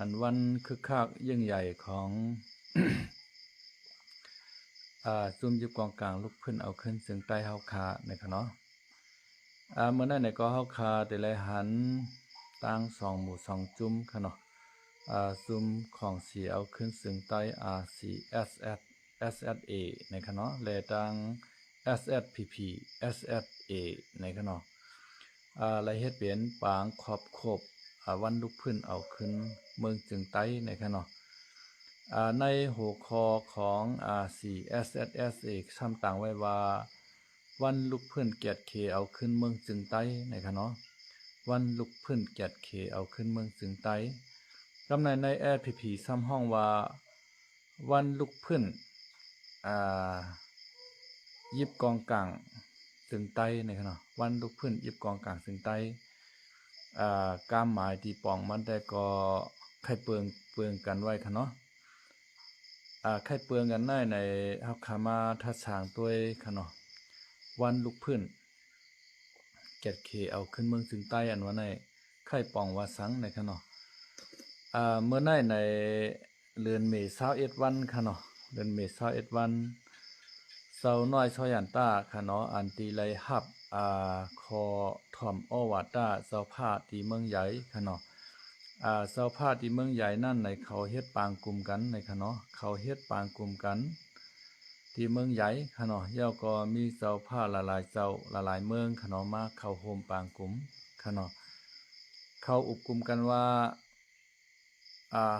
นวันคึกคักยิ่งใหญ่ของ ซุ่มยุบกองกลางลุกขึ้นเอาขึ้นซึ่งใต้เฮาคาในคะเนาะเมื่อนั้นในก็เฮาคาแต่ละหันตั้ง2หมู่2จุ่มค่ะเนาะซุ่มของสีเอาขึ้นซึ่งใต้ RCSS SSA ในคะเนาะและตั้ง SSPP SSA ในคะเนาะและเฮ็ดเป็นปางขอบคบวันลุกขึ้นเอาขึ้นเมืองจึงใต้ในคะเนาะในหัวข้อของ RCSS เอกซ้ำต่างไว้ว่าวันลุกพื้นเกียรติเคเอาขึ้นเมืองจึงใต้นะครับเนาะวันลุกพื้นเกียรติเคเอาขึ้นเมืองจึงใต้กำในใน SPP ซ้ำห้องว่าวันลุกพื้นยิบกองกลางจึงใต้นะครับเนาะวันลุกพื้นยิบกองกลางจึงใต้การหมายที่ปองมันได้ก็ใครเปืองกันไว้ค่ะเนาะใครเปืองกันได้ในเฮาขามาทัดสางตัวค่ะเนาะวันลุกพื้นเกียรติเคเอาขึ้นเมืองจึงใต้อันว่าในไข่ปองว่าสังในค่ะเนาะเมื่อในเดือนเมษายนวันค่ะเนาะเดือนเมษายนวันเซาน้อยซอยันต้าค่ะเนาะอันตีไลฮับคอถ่อมอ้อวาต้าเซาผ้าตีเมืองใหญ่ค่ะเนาะเซาผ้าที่เมืองใหญ่นั่นในเขาเฮ็ดปางกลุ่มกันในค่ะเนาะเขาเฮ็ดปางกลุ่มกันที่เมืองใหญ่ค่ะเนาะย่อก็มีเซาผ้าหลายๆเซาหลายๆเมืองค่ะเนาะมาเข้าโฮมปางกลุ่มค่ะเนาะเขาอุบกลุ่มกันว่า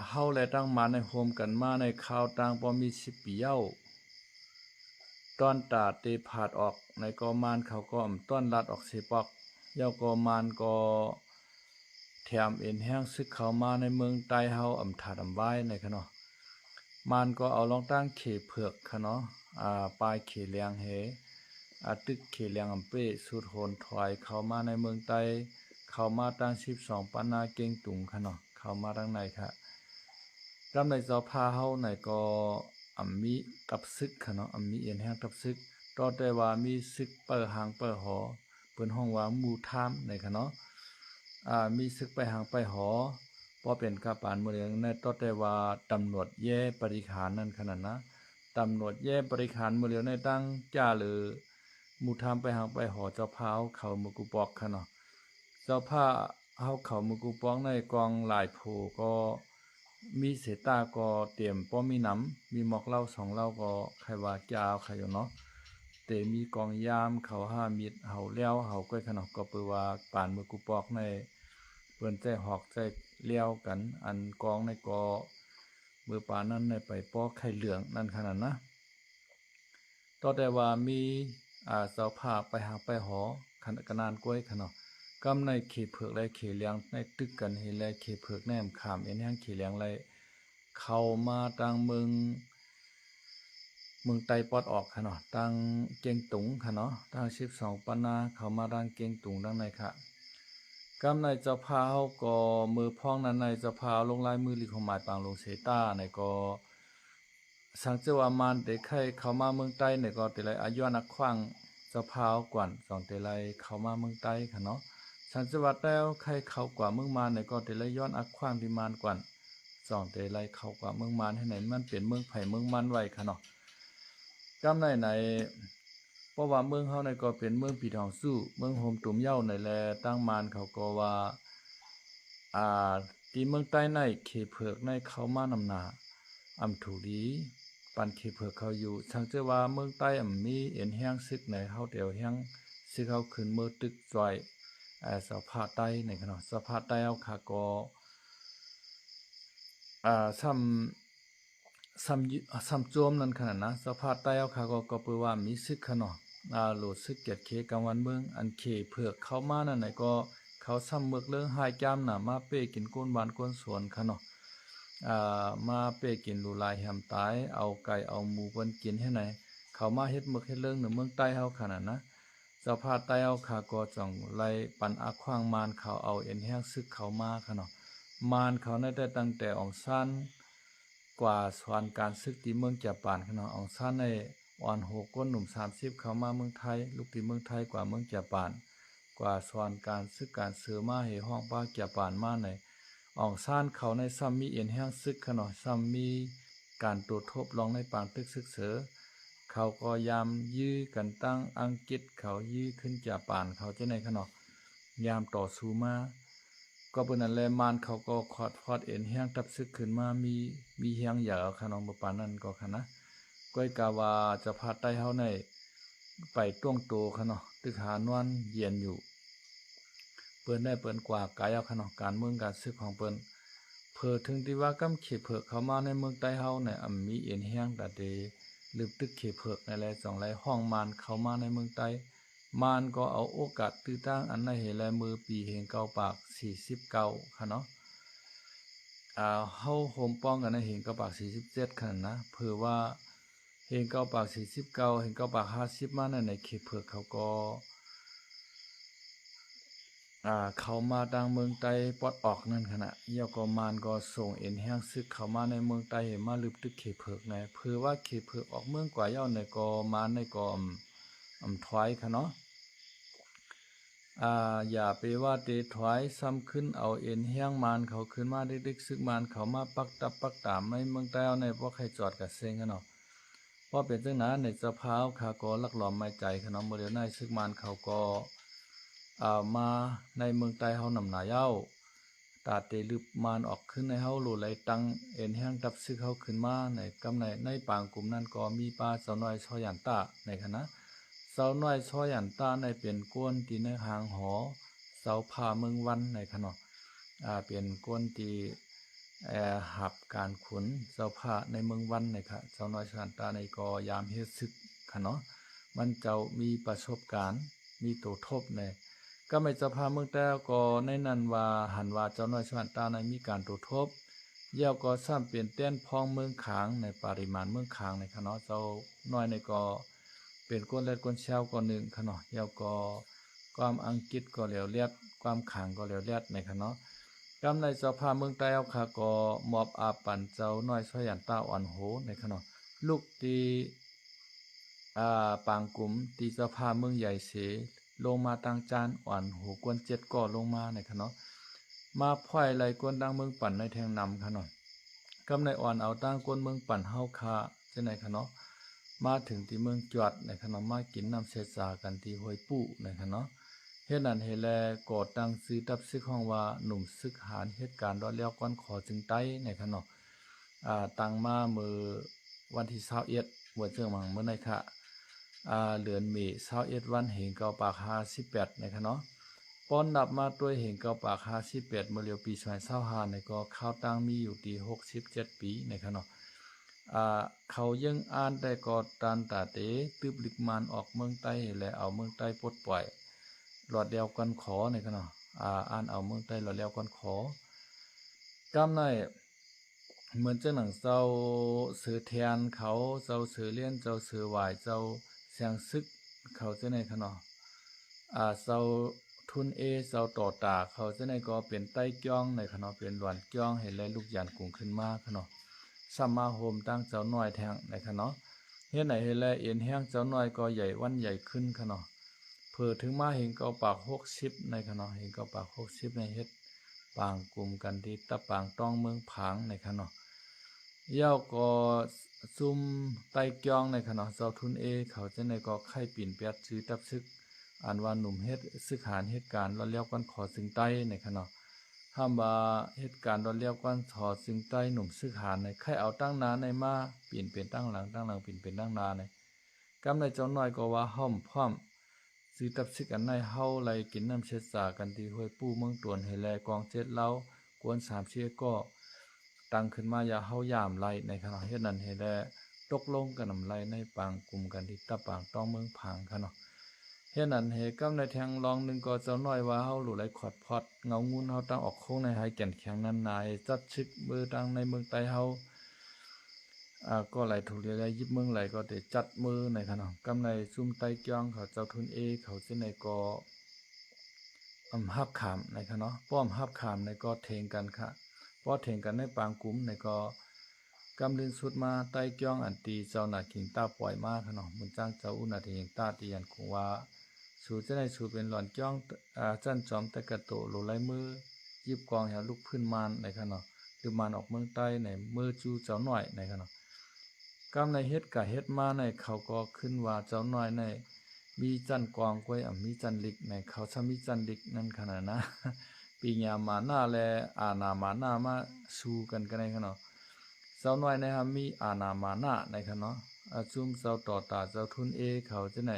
เฮาและตั้งมาในโฮมกันมาในข่าวต่างบ่มี10ปีเย้าตอนตาเตผาดออกในกอมานเขาก็ต้อนรัดออกเสปอกย่อก็มานก็แถมเอ็นแห้งซึกเข้ามาในเมืองใต้เฮาถาดไว้ในค่ะเนาะมานก็เอาลองตั้งเขเผือกค่ะเนาะปลายเขเลียงเฮตึกเขเลียงเป้สุดโหนถอยเข้ามาในเมืองใต้เข้ามาตั้ง12ปันนาเก่งตุงค่ะเนาะเข้ามาทางในค่ะรำในเจ้าพาเฮาในก็มีตับซึกค่ะเนาะมีเอ็นแห้งตับซึกต่อแต่ว่ามีซึกเปิดหางเปิดหอเปิ้นห้องว่าหมู่ทามในค่ะเนาะมีซึกไปหางไปหอพอเป็นกาปานเมืองในต่อแต่ว่าตำรวจแย่บริหารนั่นขนาดนะตำรวจแย่บริหารเมืองในตั้งจ้าหรือหมู่ทามไปหางไปหอเจ้าพาเขามือกูปอกค่ะเนาะเจ้าพาเฮาเขามือกูปอกในกองหลายโผก็มีเสตาก็เตรียมป้อมีน้ำมีหมอกเหล้า2เหล้าก็ใครว่าจ้าใครอยู่เนาะแต่มีกองยามเขา5มิตรเฮาแล้วเฮาก้อยขนมก็เปือว่าปานมือกูปอกในเปิ้นใจหอกใจเลี้ยวกันอันกองในก็มือปานนั้นในไปปอกไข่เหลืองนั่นขนาดนะต่อแต่ว่ามีเสาผ้าไปหาไปหอขนานก้อยขนมกำในเขเผือกและเขเลียงในตึกกันเฮแลเขเผือกแนมขามเอ็นแห้งเขเลียงไรเข้ามาทางเมืองไตปอดออกค่ะเนาะทางเกียงตุงค่ะเนาะทาง12ปันนาเข้ามาทางเกียงตุงดังในค่ะกำในเจ้าพาเฮาก็มือพ้องนั้นในเจ้าพาลงลายมือลิของหมายปางลงเสต้าในก็สังเจวามานเด็กไข่เข้ามาเมืองใต้ในก็แต่ไรอายุนักขว้างเจ้าพาเอากวน2แต่ไรเข้ามาเมืองใต้ค่ะเนาะสังเจวัดแล้วไข่เข้ากว่าเมืองมานในก็แต่ไรย้อนอักขว้างที่มานกวน2แต่ไรเข้ากว่าเมืองมานให้ไหนมันเปลี่ยนเมืองไผ่เมืองมันไว้ค่ะเนาะกำในเพราะว่าเมืองเฮาในก็เป็นเมืองปีทองสู้เมืองโฮมตุ่มเหย้าในแลตั้งมานเขาก็ว่าที่เมืองใต้ในเขเผือกในเขามานำหน้าถูดีปันเขเผือกเขาอยู่สังเจว่าเมืองใต้มีเอ็นแห้งซึกในเฮาเดียวแห้งซึกเขาขึ้นมือตึกจอยสภาพใต้ในขณะสภาพใต้เอาค่ะก็ซ้ำโจมนั่นขนาดนะสภาพใต้เอาค่ะก็เปือว่ามีซึกขนาดโหลดซึกเกียรติเคกลางวันเมืองอันเคเผือกเข้ามานั่นไหนก็เขาซ้ำเมือกเรื่องหายจามน่ะมาเป้กินก้นบ้านก้นสวนค่ะเนาะมาเป้กินลูลายแหมตายเอาไก่เอาหมูเปิ้นกินให้ไหนเขามาเฮ็ดเมือกเฮ็ดเรื่องในเมืองใต้เฮาขนาดนะสภาพใต้เอาค่ะก็จ่องไล่ปันอาขว้างมานเขาเอาเอ็นแห้งซึกเขามาค่ะเนาะมานเขาได้ตั้งแต่อองซันกว่าสวนการซึกที่เมืองญี่ปุ่นค่ะเนาะอองซันในอ่อน6ก้นหนุ่ม30เข้ามาเมืองไทยลูกที่เมืองไทยกว่าเมืองญี่ปุ่นกว่าสวนการซึกการเสือมาให้ห้องป้าญี่ปุ่นมาใน ออกซ่านเขาในซ้ำมีเอียนแห้งซึกขนาดซ้ำมีการตรวจทบลองในปางตึกซึกเสือเขาก็ยามยื้อกันตั้งอังกฤษเขายื้อขึ้นจากป่านเขาจะในขนาดยามต่อสู้มาก็เป็นนั้นแลมานเขาก็ขอดฟอดเอ็นแห้งทับซึกขึ้นมามีแห้งเหยาขนมปานนั้นก็ขนะก้อยกาวาจะพาใต้เฮาในไปต้วงโตขนาดตึกหานวนเย็นอยู่เปิ้นได้เปิ้นกว่ากายเอาขนาดการเมืองการซึกของเปิ้นเพื่อถึงที่ว่ากำเขเผือกเข้ามาในเมืองใต้เฮาในมีเอ็นแห้งตาเดลืมตึกเขเผือกในแลสองไหลห้องมานเข้ามาในเมืองใต้มานก็เอาโอกาสตื้อตั้งอันในเหแลมือปีเฮงเก้าปาก49ค่ะเนาะเฮาโฮมป้องกันในเฮงเก้าปาก47ค่ะนะเพื่อว่าเฮงเก้าปาก49เฮงเก้าปาก50มาในเขเผือกเขาก็เขามาดังเมืองใต้ปอดออกนั่นขณะยอกมานก็ส่งเอ็นแห้งซึกเข้ามาในเมืองใต้มาลึบตึกเขเผือกในเพื่อว่าเขเผือกออกเมืองกว่าย่อในก็มาในก็ถอยค่ะเนาะอย่าไปว่าเตถอยซ้ำขึ้นเอาเอ็นแห้งมานเขาขึ้นมาดึกๆซึกมานเขามาปักตับปักตามในเมืองใต้เอาในพวกใครจอดกับเซ็งกันเนาะเพราะเป็นจังนั้นในสภาวขาก็ลักหลอมไม่ใจค่ะเนาะเมื่อเดี๋ยวในซึกมานเขาก็มาในเมืองใต้เฮานำหนาเย้าตาเตลึบมานออกขึ้นในเฮาโหลไหลตังเอ็นแห้งดับซึกเฮาขึ้นมาในกำในปางกลุ่มนั้นก็มีปลาสาวน้อยชอยันตาในคณะสาวน้อยชอยันตาในเป็นกวนที่ในหางหอเสาผาเมืองวันในคณะเป็นกวนที่หับการขุนเสาผาในเมืองวันในค่ะสาวน้อยชอยันตาในก็ยามเฮ็ดซึกค่ะเนาะมันเจ้ามีประสบการณ์มีตัวทบในก็ไม่จะพาเมืองแต่ก็ในนั้นว่าหันว่าเจ้าน้อยชวนตาในมีการตรวจทบเยี่ยวก็ซ้ำเปลี่ยนเต้นพองเมืองขางในปริมาณเมืองขางในคณะเจ้าน้อยในก็เป็นก้นเล็ดก้นเช้าก็หนึ่งคณะเยี่ยวก็ความอังกฤษก็เหลียวเลียดความขางก็เหลียวเลียดในคณะกำในเจ้าพาเมืองใต้เอาค่ะก็มอบอาปันเจ้าน้อยชยันตาอ่อนโหในคณะลูกตีปางกลุ่มตีเจ้าพาเมืองใหญ่เสลงมาตังจานอ่อนหูกวน7ก่อลงมาในคะเนาะมาพ่อยไหลกวนดังเมืองปั่นในแทงนำค่ะเนาะกำในอ่อนเอาตั้งกวนเมืองปั่นเฮาคาจะในคะเนาะมาถึงที่เมืองจวดในคะเนาะมากินน้ำเสษากันที่ห้วยปู่ในคะเนาะเฮ็ดนั้นเฮแลก่อตั้งซื้อตับซึกห้องว่าหนุ่มซึกหารเหตุการณ์รอดแล้วก่อนขอจึงไต้ในคะเนาะตั้งมามือวันที่21หัวเจิงมังเมื่อในค่ะเดือนเมษายนวันเหงเกาปาก58นะคะเนาะป้อนดับมาด้วยเหงเกาปาก58เมื่อเร็วปี2025ในก็ข้าวตั้งมีอยู่ที่67ปีนะคะเนาะเขายังอ่านได้ก็ตันตาเตตึบลึกมันออกเมืองใต้และเอาเมืองใต้ปลดปล่อยหลอดเดียวกันขอนะคะเนาะอ่านเอาเมืองใต้หลอดเดียวกันขอกำในเหมือนเจ้าหนังเจ้าเสือแทนเขาเจ้าเสือเลี้ยนเจ้าเสือหวายเจ้าเสียงซึกเขาจะในขนอเจ้าทุนเจ้าต่อตาเขาจะในก็เป็นใต้จ้องในขนอเป็นหลวนจ้องเห็นและลูกยันกุ่งขึ้นมาขนอสัมมาโฮมตั้งเจ้าน้อยแทงในขนอเฮ็ดไหนเห็นและเอ็นแห้งเจ้าน้อยก็ใหญ่วันใหญ่ขึ้นขนอเพื่อถึงมาเห็นเกาปาก60ในขนอเห็นเกาปาก60ในเฮ็ดปางกลุ่มกันที่ตะปางต้องเมืองผางในขนอเย้าก็ซุ่มไต้เกียงในขณะเจ้าทุนเขาจะในก็ไข่ปิ่นเปียดซื้อตับซึกอันว่าหนุ่มเฮ็ดซึกหารเหตุการณ์เราเลี้ยวกันขอซึ่งใต้ในขณะห้ามว่าเหตุการณ์เราเลี้ยวกันขอซึ่งใต้หนุ่มซึกหารในไข่เอาตั้งนาในมาปิ่นเป็นตั้งหลังปิ่นเป็นตั้งนาในกำในเจ้าน้อยก็ว่าห้อมพร้อมซื้อตับซึกอันในเฮาไหลกินน้ำเช็ดสากันที่ห้วยปู่เมืองตวนให้แลกอง7เล้ากวน3เชี่ยก็ตั้งขึ้นมาอย่าเฮายามไล่ในขณะเฮ็ดนั้นให้ได้ตกลงกันนำไล่ในปางกลุ่มกันที่ตะปางต้องเมืองผางค่ะเนาะเฮ็ดนั้นให้กำในแทงลองนึงก็เจ้าน้อยว่าเฮาหลุไหลขอดพอดเงางุนเฮาตั้งออกโค้งในหายแก่นแข็งนั้นนายจัดชึกมือตั้งในเมืองใต้เฮาก็ไหลถูกเรียกได้ยิบเมืองไหลก็ได้จัดมือในค่ะเนาะกำในซุ่มใต้เกียงเขาเจ้าทุนเขาสิในก็ฮับขามในค่ะเนาะป้อมฮับขามในก็เทงกันค่ะพอเทงกันในปางกลุ่มในก็กำลินสุดมาใต้เกียงอันตีเจ้าหน้ากิงตาปล่อยมาค่ะเนาะมุนจ้างเจ้าอุณาที่ยังตาตียันคงว่าสู่จะได้สู่เป็นหล่อนเกียงจันจอมตะกะโตโลไหลมือ ยิบกองแหวลูกพื้นมานในขณะหรือมานออกเมืองใต้ในมือจูเจ้าหน่อยในขณะกำในเฮ็ดกะเฮ็ดมาในเขาก็ขึ้นว่าเจ้าหน่อยในมีจันกองกวยมีจันลิกในเขาชมีจันลิกนั่นขนาดนะ ปีญามาหน้าและอาณามาหน้ามาสู้กันในขณะเจ้าหน่อยในฮะมีอาณามาหน้าในขณะอาจุมเจ้าต่อตาเจ้าทุนเขาจะไหน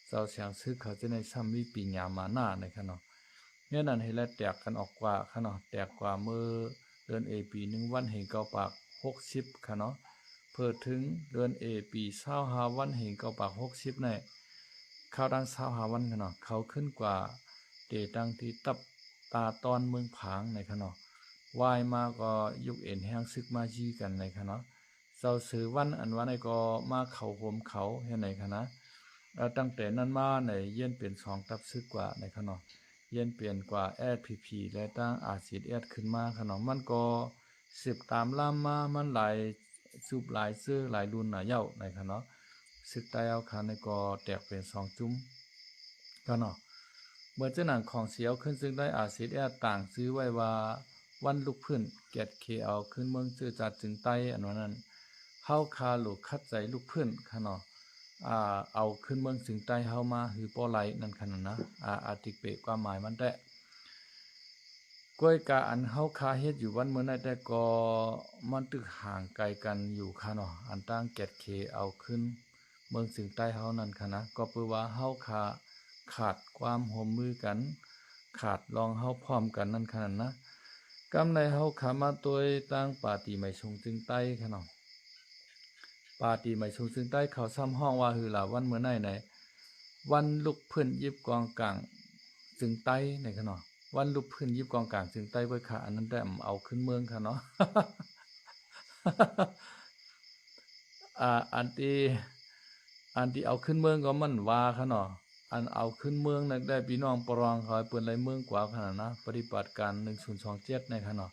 เจ้าเสียงซึกเขาจะในซ้ำมีปีญามาหน้าในขณะเนี่ยนั่นให้และแตกกันออกกว่าขณะแตกกว่าเมื่อเดือนปี1วันแห่งเก้าปาก60ขณะเพื่อถึงเดือนปี25วันแห่งเก้าปาก60ในข้าวดัง25วันขณะเขาขึ้นกว่าเตตังที่ตับตาตอนเมืองผางในขณะวายมาก็ยุคแห้งซึกมาจีกันในขณะเจ้าสือวันอันวันในก็มาเขาโหมเขาเห็นในขณะตั้งแต่นั้นมาในเย็นเป็น2ตับซึกกว่าในขณะเย็นเปลี่ยนกว่าพีและตั้งอาซิดขึ้นมาขณะมันก็สืบตามล่ามมามันหลายซุบหลายซื้อหลายรุ่นหนาเย้าในขณะซึกใต้เอาขาในก็แตกเป็น2จุ้มก็เนาะเมื่อเจ้าหนังของเสียวขึ้นซึ่งได้อาซิดต่างซื้อไว้ว่าวันลุกพื้นแกดเคเอาขึ้นเมืองจื้อจัดจึงใต้อันนั้นเฮาคาหลูกคัดใจลุกพื้นค่ะเนาะเอาขึ้นเมืองจึงใต้เฮามาหือป้อไหลนั่นขนาดนะอาติเปะความหมายมันแต่ก้อยกาอันเฮาคาเฮ็ดอยู่วันเมื่อนั้นแต่ก็มันตึกห่างไกลกันอยู่ค่ะเนาะอันตั้งแกดเคเอาขึ้นเมืองจึงใต้เฮานั่นค่ะนะก็เปื้อว่าเฮาคาขาดความร่วมมือกันขาดลองเฮาพร้อมกันนั่นขนาดนะกำในเฮาขามาตัวตั้งปาติไม่ชงจึงใต้ค่ะเนาะปาติไม่ชงจึงใต้เขาซ้ำห้องว่าหือล่ะวันเมื่อไหนวันลุกพื้นยิบกองกลางจึงใต้ในค่ะเนาะวันลุกพื้นยิบกองกลางจึงใต้ไว้ค่ะอันนั้นได้เอาขึ้นเมืองค่ะเนาะ อันที่เอาขึ้นเมืองก็มันว่าค่ะเนาะอันเอาขึ้นเมืองนักได้พี่น้องปรองเขาเปิ้นเลยเมืองกว่าขนาดนะปฏิบัติการ1027ในค่ะเนาะ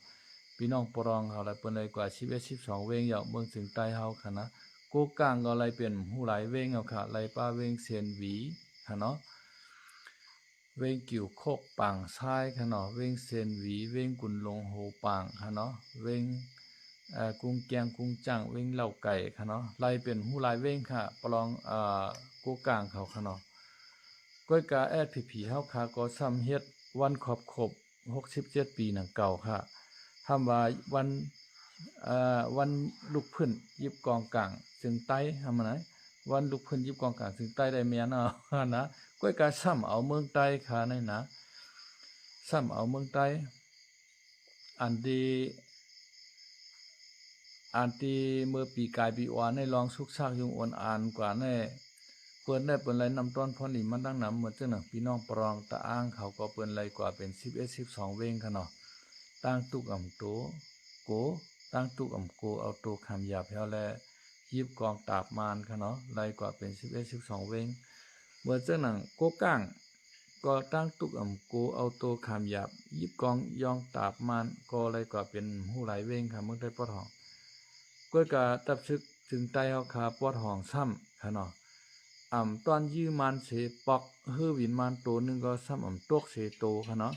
พี่น้องปรองเขาเลยเปิ้นเลยกว่า11 12เวงเหยาเมืองถึงใต้เฮาค่ะนะโกกลางก็เลยเป็นหูหลายเวงเอาค่ะไลป้าเวงเซียนหวีค่ะเนาะเวงกิ่วโคกปางซ้ายค่ะเนาะเวงเซียนหวีเวงกุนลงโหปางค่ะเนาะเวงกุ้งแกงกุ้งจังเวงเหล่าไก่ค่ะเนาะไล่เป็นหูหลายเวงค่ะปลองโกกลางเขาค่ะเนาะก้อยกาพีเฮาค่ะก็ซ้ำเฮ็ดวันครบ67ปีหนังเก่าค่ะทำว่าวันลูกพื้นยิบกองกลางจึงใต้ทำไหนวันลูกพื้นยิบกองกลางจึงใต้ได้แม่นเอานะก้อยกาซ้ำเอาเมืองใต้ค่ะนั่นนะซ้ำเอาเมืองใต้อันที่เมื่อปีกายปีวานในลองสุกซากยุงอ่อนอ่านกว่าแน่เปิ้นได้เปิ้นไหลนำต้นพอนี่มันดังนำเหมือนจังหนังพี่น้องปรองตะอ้างเขาก็เปิ้นไหลกว่าเป็น11 12เวงค่ะเนาะตั้งตุกอำโตโกตั้งตุกอำโกเอาโตคำหยาบแพ้วและยิบกองตาบมานค่ะเนาะไหลกว่าเป็น11 12เวงเมื่อจังหนังโกก้างก็ตั้งตุกอำโกเอาโตคำหยาบยิบกองยองตาบมานก็ไหลกว่าเป็นหูหลายเวงค่ะเมืองได้ปอทองก้อยกะตับซึกถึงใต้เฮาคาปอดห้องซ้ำค่ะเนาะตอนยื้อมันเสปอกเฮือวินมันโตนึงก็ซ้ำตกเสโตค่ะเนาะ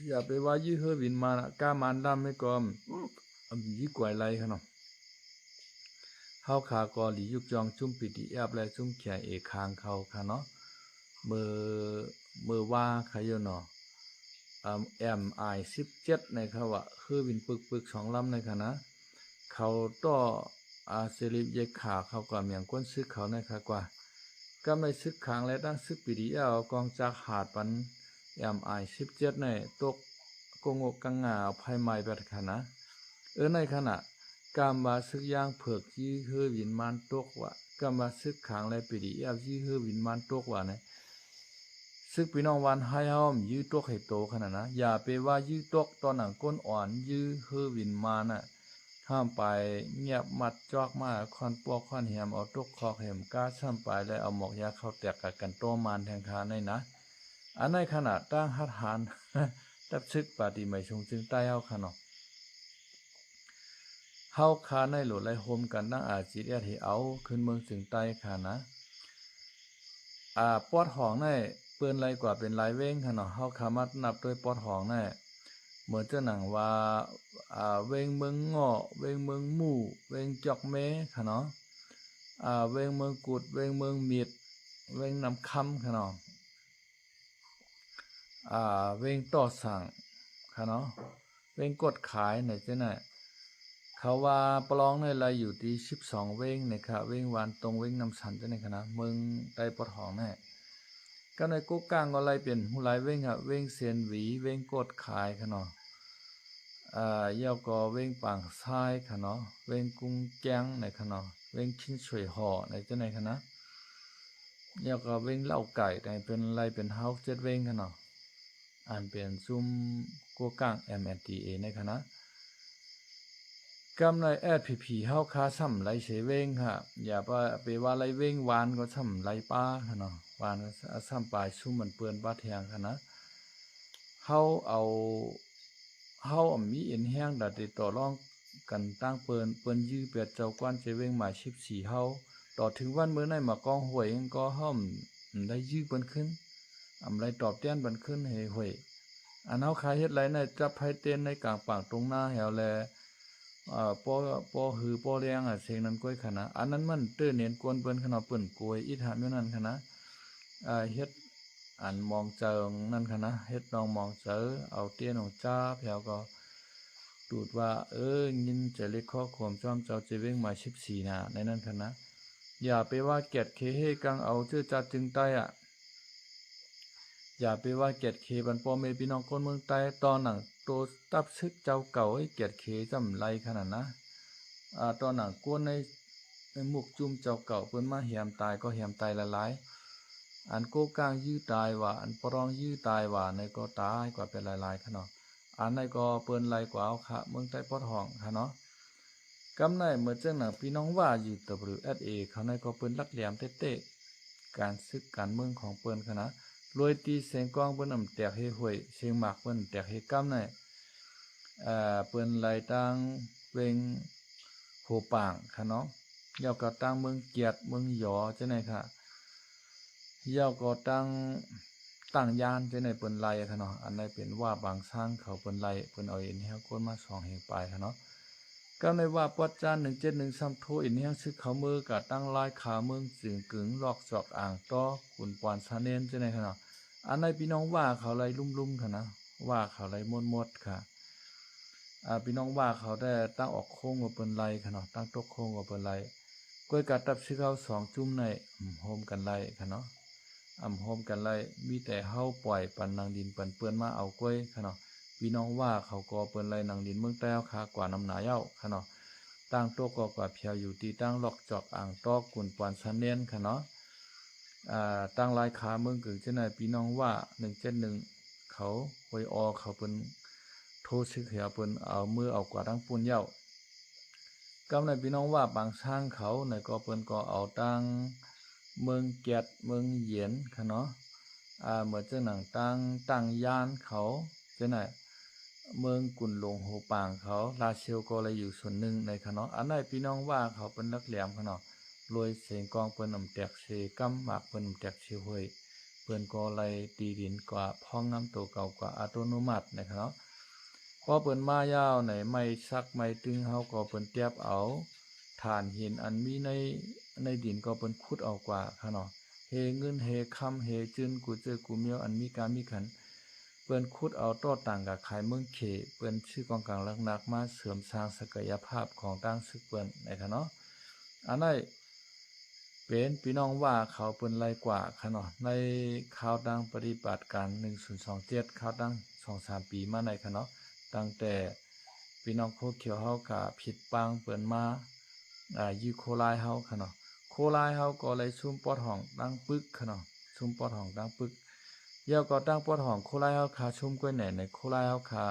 อย่าไปว่ายื้อเฮือวินมันก้ามันดำไม่ก็ยี่กวยไหลค่ะเนาะเฮาคาก็หลียุกจองจุ่มปิติแอบและจุ่มแขเอกคางเขาค่ะเนาะมือว่าค่ะอยู่เนาะMI17ในค่ะว่าเฮือวินปึกๆ2ลำในค่ะนะเขาต่อเสรีเยกขาเขาก็เมียงก้นซึกเขาในค่ะกว่ากำในซึกขางและตั้งซึกปีดีกองจากหาดปันMI17ในตกกงกกังงาภัยใหม่แบบค่ะนะในขณะกำว่าซึกย่างเผือกยี่เฮือวินมันตกว่ากำว่าซึกขางและปีดียี่เฮือวินมันตกว่าเนี่ยซึกพี่น้องวันให้เฮายื้อตกให้โตขนาดนะอย่าไปว่ายื้อตกตอนหนังก้นอ่อนยื้อเฮือวินมาน่ะห้ามไปเงียบมัดจอกมาคอนปอกคอนแหมเอาตกคอกแหมก้าซ้ำไปแล้วเอาหมอกยาเข้าแตกกันโตมานแทงคาในนะอันในขณะตั้งหัดหานตับซึกปาติไม่ชงจึงใต้เฮาค่ะเนาะเฮาคาในโหลดไล่โฮมกันตั้งอาจิตให้เอาขึ้นเมืองจึงใต้ค่ะนะปอดห้องในเปิ้นไรกว่าเป็นหลายเว้งค่ะเนาะเฮาขามัดนับด้วยปอดห้องใน เหมือนจะหนังว่าเวงเมืองเงาะเวงเมืองหมู่เวงจอกเมค่ะเนาะเวงเมืองกุดเวงเมืองมีดเวงนำคำค่ะเนาะเวงต่อสั่งค่ะเนาะเวงกดขายไหนจะไหนเขาว่าปลองในรายอยู่ที่12เวงนะครับเวงวานตรงเวงนำสันจะไหนคะนะเมืองไต้ปะทองเนี่ยก็ในกุ๊กกลางก็ไล่เปลี่ยนหูหลายเวงเวงเซียนหวีเวงกดขายค่ะเนาะยาวก็เวงปางซ้ายค่ะเนาะเวงกุ้งแก้งในค่ะเนาะเวงชิ้นสวยห่อในจะไหนคะนะยาวก็เวงเหล้าไก่ในเป็นไรเป็นเฮาส์7เวงค่ะเนาะอ่านเป็นซุ่มกัวกลาง MNDA ในค่ะนะกำไรSPP เฮาคาซ้ำไรเสเวงค่ะอย่าไปว่าไรเวงวานก็ซ้ำไรป้าค่ะเนาะวานก็ซ้ำปลายซุ่มมันเปื้อนป้าแทงค่ะนะเฮาเอามีเอ็นแห้งดัดติดต่อรองกันตั้งเปิ้นยื้อเปียดเจ้ากวนเจเวงหมาย14เฮาต่อถึงวันมื้อในมากองหวยก็ห้อมได้ยื้อเปิ้นขึ้นไรตอบแต้นเปิ้นขึ้นให้หวยอันเฮาขายเฮ็ดไรในจับไผเต้นในกลางปางตรงหน้าแหวแลปอหือปอแรงเสียงนั้นก้อยขนาดอันนั้นมันเตื้อเนียนกวนเปิ้นขนาดเปิ้นกวยอีถามอยู่นั่นขนาดเฮ็ดอันมองเจิงนั่นค่ะนะเฮ็ดน้องมองเจอเอาเตี้ยนของจ้าแผวก็ตูดว่ายินจะเล็กข้อความจอมเจ้าเจเว้งมา14นะในนั้นค่ะนะอย่าไปว่าเกียดเคเฮกังเอาชื่อจัดจึงใต้อย่าไปว่าเกียดเคบันปอเมพี่น้องคนเมืองใต้ตอนหนังโตตับซึกเจ้าเก่าให้เกียดเคจำไรขนาดนะตอนหนังกวนในมุกจุ่มเจ้าเก่าเปิ้นมาเหียมตายก็เหียมตายละลายอันโกกลางยื้อตายว่าอันปรองยื้อตายว่าในก็ตายกว่าเป็นหลายๆค่ะเนาะอันในก็เปิ้นไหลกว่าเอาค่ะเมืองใต้ปอดห้องค่ะเนาะกำในเมื่อเจ้าหนังพี่น้องว่าอยู่ WSA เขาในก็เปิ้นลักแหลมเต้ๆการศึกการเมืองของเปิ้นค่ะนะรวยตีเสียงกองเปิ้นแตกเฮห่วยเสียงหมากเปิ้นแตกเฮกำในเปิ้นไหลตั้งเวงโหปางค่ะเนาะยาวก็ตั้งเมืองเกียรติเมืองหยอจังได๋ค่ะยาวก็ตั้งยานจังได๋เปิ้นไล่ค่ะเนาะอันใดเป็นว่าบางสร้างเขาเปิ้นไล่เปิ้นเอาเอ็นเฮาก้นมา2แห่งปลายค่ะเนาะก็ในว่าปัจจาน1713โทอินเฮงซึกเขามือก็ตั้งลายขาเมืองจึงกึงลอกจอกอ่างต้อขุนปานซาเนนจังได๋ค่ะเนาะอันใดพี่น้องว่าเขาไล่ลุ่มๆค่ะนะว่าเขาไล่มดๆค่ะพี่น้องว่าเขาได้ตั้งออกโค้งว่าเปิ้นไล่ค่ะเนาะตั้งตกโค้งว่าเปิ้นไล่ก้อยกัดตับชื่อเขา2จุ่มในโฮมกันไล่ค่ะเนาะโฮมกันไล่มีแต่เฮาปล่อยปันนางดินปันเปื้อนมาเอาก้อยค่ะเนาะพี่น้องว่าเขาก็เปิ้นไล่นางดินเมืองใต้ค่ะกว่าน้ำหนาเย้าค่ะเนาะตั้งโตก็กว่าเพียวอยู่ที่ตั้งลอกจอกอ่างตอกกุนปานซันเนียนค่ะเนาะตั้งลายขาเมืองกึ่งจังได๋พี่น้องว่า171เขาหวยออเขาเปิ้นโทรซึกเหี่ยวเปิ้นเอามือเอากว่าทั้งปุ่นเย้ากำในพี่น้องว่าบางช่างเขาในก็เปิ้นก็เอาตั้งเมืองเกียรติเมืองเหยียนค่ะเนาะเหมือนจังหนังตั้งยานเขาจังได๋เมืองกุนหลงโหปางเขาลาเชียวก็เลยอยู่ส่วนหนึ่งในค่ะเนาะอันใดพี่น้องว่าเขาเป็นลักแหลมค่ะเนาะรวยเสียงกองเปิ้นแตกเสกำหมากเปิ้นแตกเสิห้วยเปิ้นก็เลยตีดินกว่าพ้องน้ำตัวเก่ากว่าอัตโนมัตินะคะเนาะพอเปิ้นมายาวไหนไม่ซักไม่ตึงเฮาก็เปิ้นเตียบเอาฐานหินอันมีในดินก็เปิ้นขุดเอากว่าค่ะเนาะเฮเงินเฮคำเฮจืนกูเจอกูเมียวอันมีการมีขันเปิ้นขุดเอาต่อต่างกับขายเมืองเขเปิ้นชื่อกองกลางลักนักมาเสริมสร้างศักยภาพของตั้งซึกเปิ้นนะคะเนาะอันนั้นเป็นพี่น้องว่าเขาเปิ้นไล่กว่าค่ะเนาะในข่าวดังปฏิบัติการ1027ข่าวดัง 2-3 ปีมาในค่ะเนาะตั้งแต่พี่น้องโคเขียวเฮาก็ผิดปังเปิ้นมาอยู่โคลายเฮาค่ะเนาะโคลายเฮาก็เลยซุ่มปอดห้องดังปึกค่ะเนาะซุ่มปอดห้องดังปึกเดี๋ยวก็ตั้งปอดห้องโคลายเฮาขาชุมก้อยแหน่ในโคลายเฮาขา